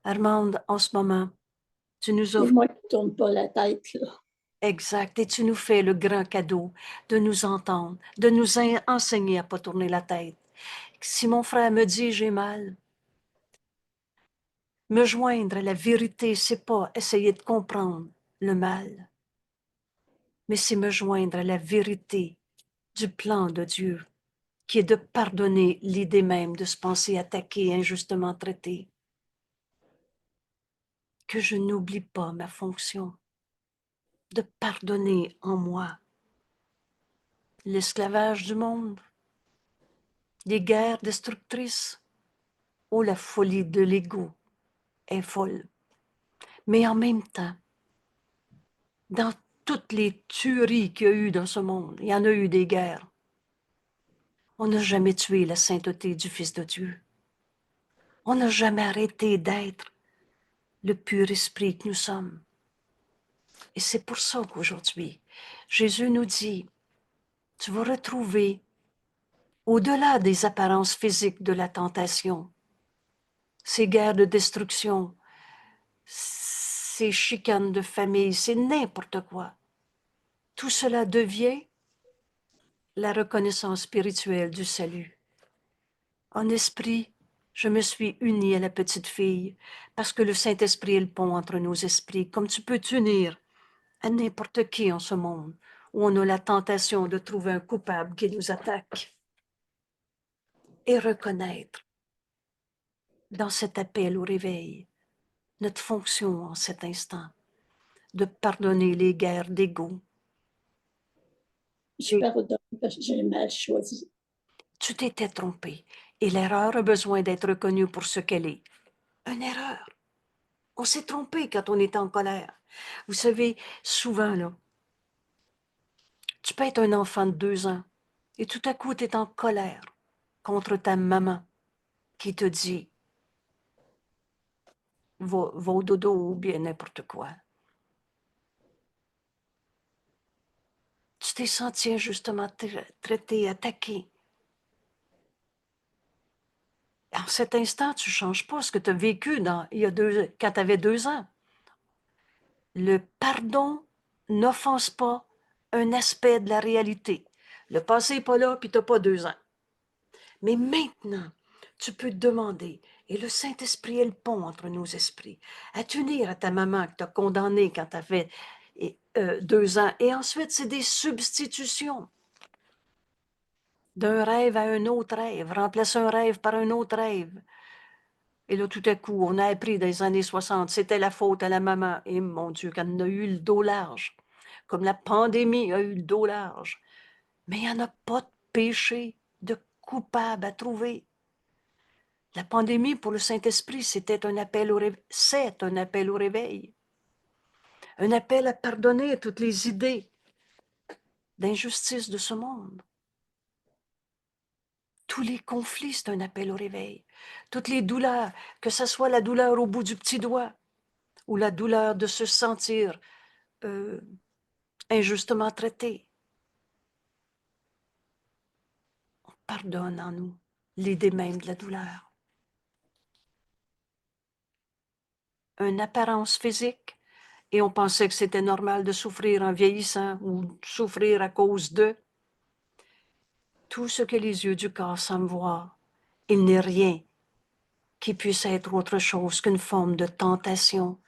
Armande, en ce moment, tu nous C'est offres moi qui ne tourne pas la tête, là. exact et tu nous fais le grand cadeau de nous entendre, de nous enseigner à ne pas tourner la tête. Si mon frère me dit j'ai mal, me joindre à la vérité, c'est pas essayer de comprendre le mal, mais c'est me joindre à la vérité du plan de Dieu, qui est de pardonner l'idée même de se penser attaqué, injustement traité. Que je n'oublie pas ma fonction de pardonner en moi l'esclavage du monde, les guerres destructrices, ou la folie de l'ego est folle. Mais en même temps, dans toutes les tueries qu'il y a eu dans ce monde, il y en a eu des guerres. On n'a jamais tué la sainteté du Fils de Dieu. On n'a jamais arrêté d'être le pur esprit que nous sommes. Et c'est pour ça qu'aujourd'hui, Jésus nous dit, tu vas retrouver, au-delà des apparences physiques de la tentation, ces guerres de destruction, ces chicanes de famille, c'est n'importe quoi. Tout cela devient la reconnaissance spirituelle du salut. En esprit, je me suis unie à la petite fille parce que le Saint-Esprit est le pont entre nos esprits, comme tu peux t'unir à n'importe qui en ce monde où on a la tentation de trouver un coupable qui nous attaque. Et reconnaître dans cet appel au réveil notre fonction en cet instant de pardonner les guerres d'ego. Je pardonne parce que j'ai mal choisi. Tu t'étais trompé et l'erreur a besoin d'être reconnue pour ce qu'elle est. Une erreur. On s'est trompé quand on est en colère. Vous savez, souvent, là, tu peux être un enfant de 2 ans et tout à coup, tu es en colère contre ta maman qui te dit va au dodo ou bien n'importe quoi. Tu t'es senti injustement traité, attaqué. En cet instant, tu ne changes pas ce que tu as vécu quand tu avais 2 ans. Le pardon n'offense pas un aspect de la réalité. Le passé n'est pas là, puis tu n'as pas 2 ans. Mais maintenant, tu peux demander, et le Saint-Esprit est le pont entre nos esprits, à t'unir à ta maman que tu as condamnée quand tu avais et 2 ans. Et ensuite, c'est des substitutions. D'un rêve à un autre rêve, remplacer un rêve par un autre rêve. Et là, tout à coup, on a appris dans les années 60, c'était la faute à la maman. Et mon Dieu, quand on a eu le dos large, comme la pandémie a eu le dos large. Mais il n'y en a pas de péché, de coupable à trouver. La pandémie pour le Saint-Esprit, c'était un appel au réveil. C'est un appel au réveil. Un appel à pardonner toutes les idées d'injustice de ce monde. Tous les conflits, c'est un appel au réveil. Toutes les douleurs, que ce soit la douleur au bout du petit doigt ou la douleur de se sentir injustement traité. On pardonne en nous l'idée même de la douleur. Une apparence physique, et on pensait que c'était normal de souffrir en vieillissant ou de souffrir à cause de. Tout ce que les yeux du corps semblent voir, il n'est rien qui puisse être autre chose qu'une forme de tentation.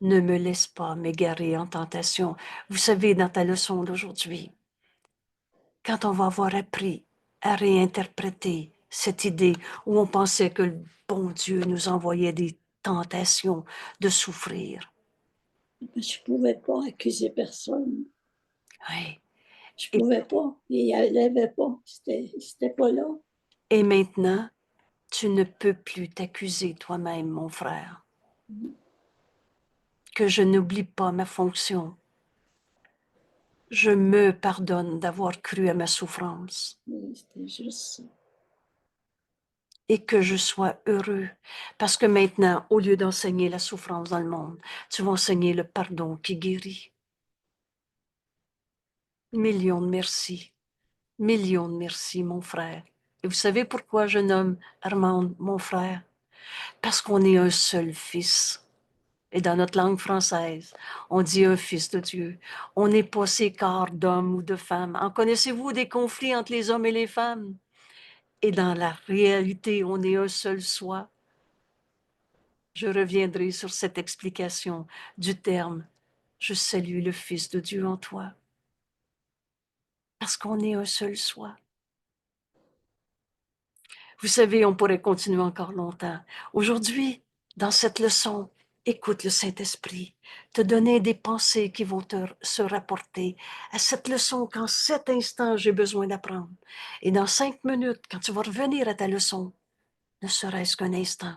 Ne me laisse pas m'égarer en tentation. Vous savez, dans ta leçon d'aujourd'hui, quand on va avoir appris à réinterpréter cette idée où on pensait que le bon Dieu nous envoyait des tentations de souffrir. Je ne pouvais pas accuser personne. Oui. Je ne pouvais pas. Il n'y avait pas. C'était pas là. Et maintenant, tu ne peux plus t'accuser toi-même, mon frère. Que je n'oublie pas ma fonction. Je me pardonne d'avoir cru à ma souffrance. C'était juste ça. Et que je sois heureux. Parce que maintenant, au lieu d'enseigner la souffrance dans le monde, tu vas enseigner le pardon qui guérit. Millions de merci. Millions de merci, mon frère. Et vous savez pourquoi je nomme Armand mon frère? Parce qu'on est un seul fils. Et dans notre langue française, on dit un fils de Dieu. On n'est pas ces corps d'hommes ou de femmes. En connaissez-vous des conflits entre les hommes et les femmes? Et dans la réalité, on est un seul soi. Je reviendrai sur cette explication du terme « Je salue le Fils de Dieu en toi ». Parce qu'on est un seul soi. Vous savez, on pourrait continuer encore longtemps. Aujourd'hui, dans cette leçon, écoute le Saint-Esprit, te donner des pensées qui vont se rapporter à cette leçon qu'en cet instant, j'ai besoin d'apprendre. Et dans 5 minutes, quand tu vas revenir à ta leçon, ne serait-ce qu'un instant,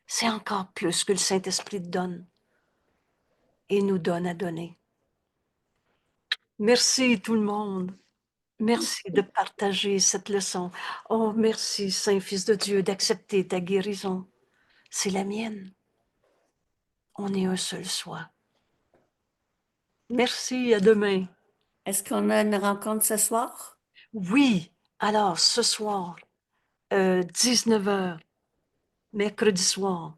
c'est encore plus que le Saint-Esprit te donne et nous donne à donner. Merci tout le monde. Merci de partager cette leçon. Oh, merci, Saint-Fils de Dieu, d'accepter ta guérison. C'est la mienne. On est un seul soi. Merci, à demain. Est-ce qu'on a une rencontre ce soir? Oui, alors ce soir, 19h, mercredi soir.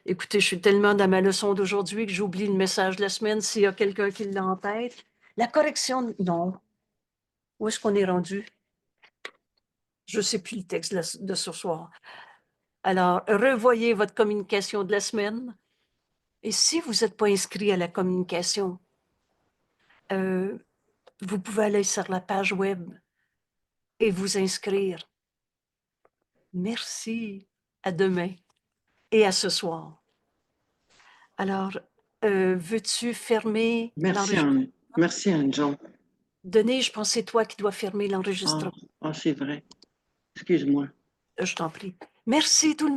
Écoutez, je suis tellement dans ma leçon d'aujourd'hui que j'oublie le message de la semaine s'il y a quelqu'un qui l'a en tête. La correction, non. Où est-ce qu'on est rendu? Je ne sais plus le texte de ce soir. Alors, revoyez votre communication de la semaine. Et si vous n'êtes pas inscrit à la communication, vous pouvez aller sur la page web et vous inscrire. Merci. À demain et à ce soir. Alors, veux-tu fermer l'enregistrement? Merci, Anne-Jean. Denis, je pense que c'est toi qui dois fermer Ah, l'enregistrement. c'est vrai. Excuse-moi. Je t'en prie. Merci tout le monde.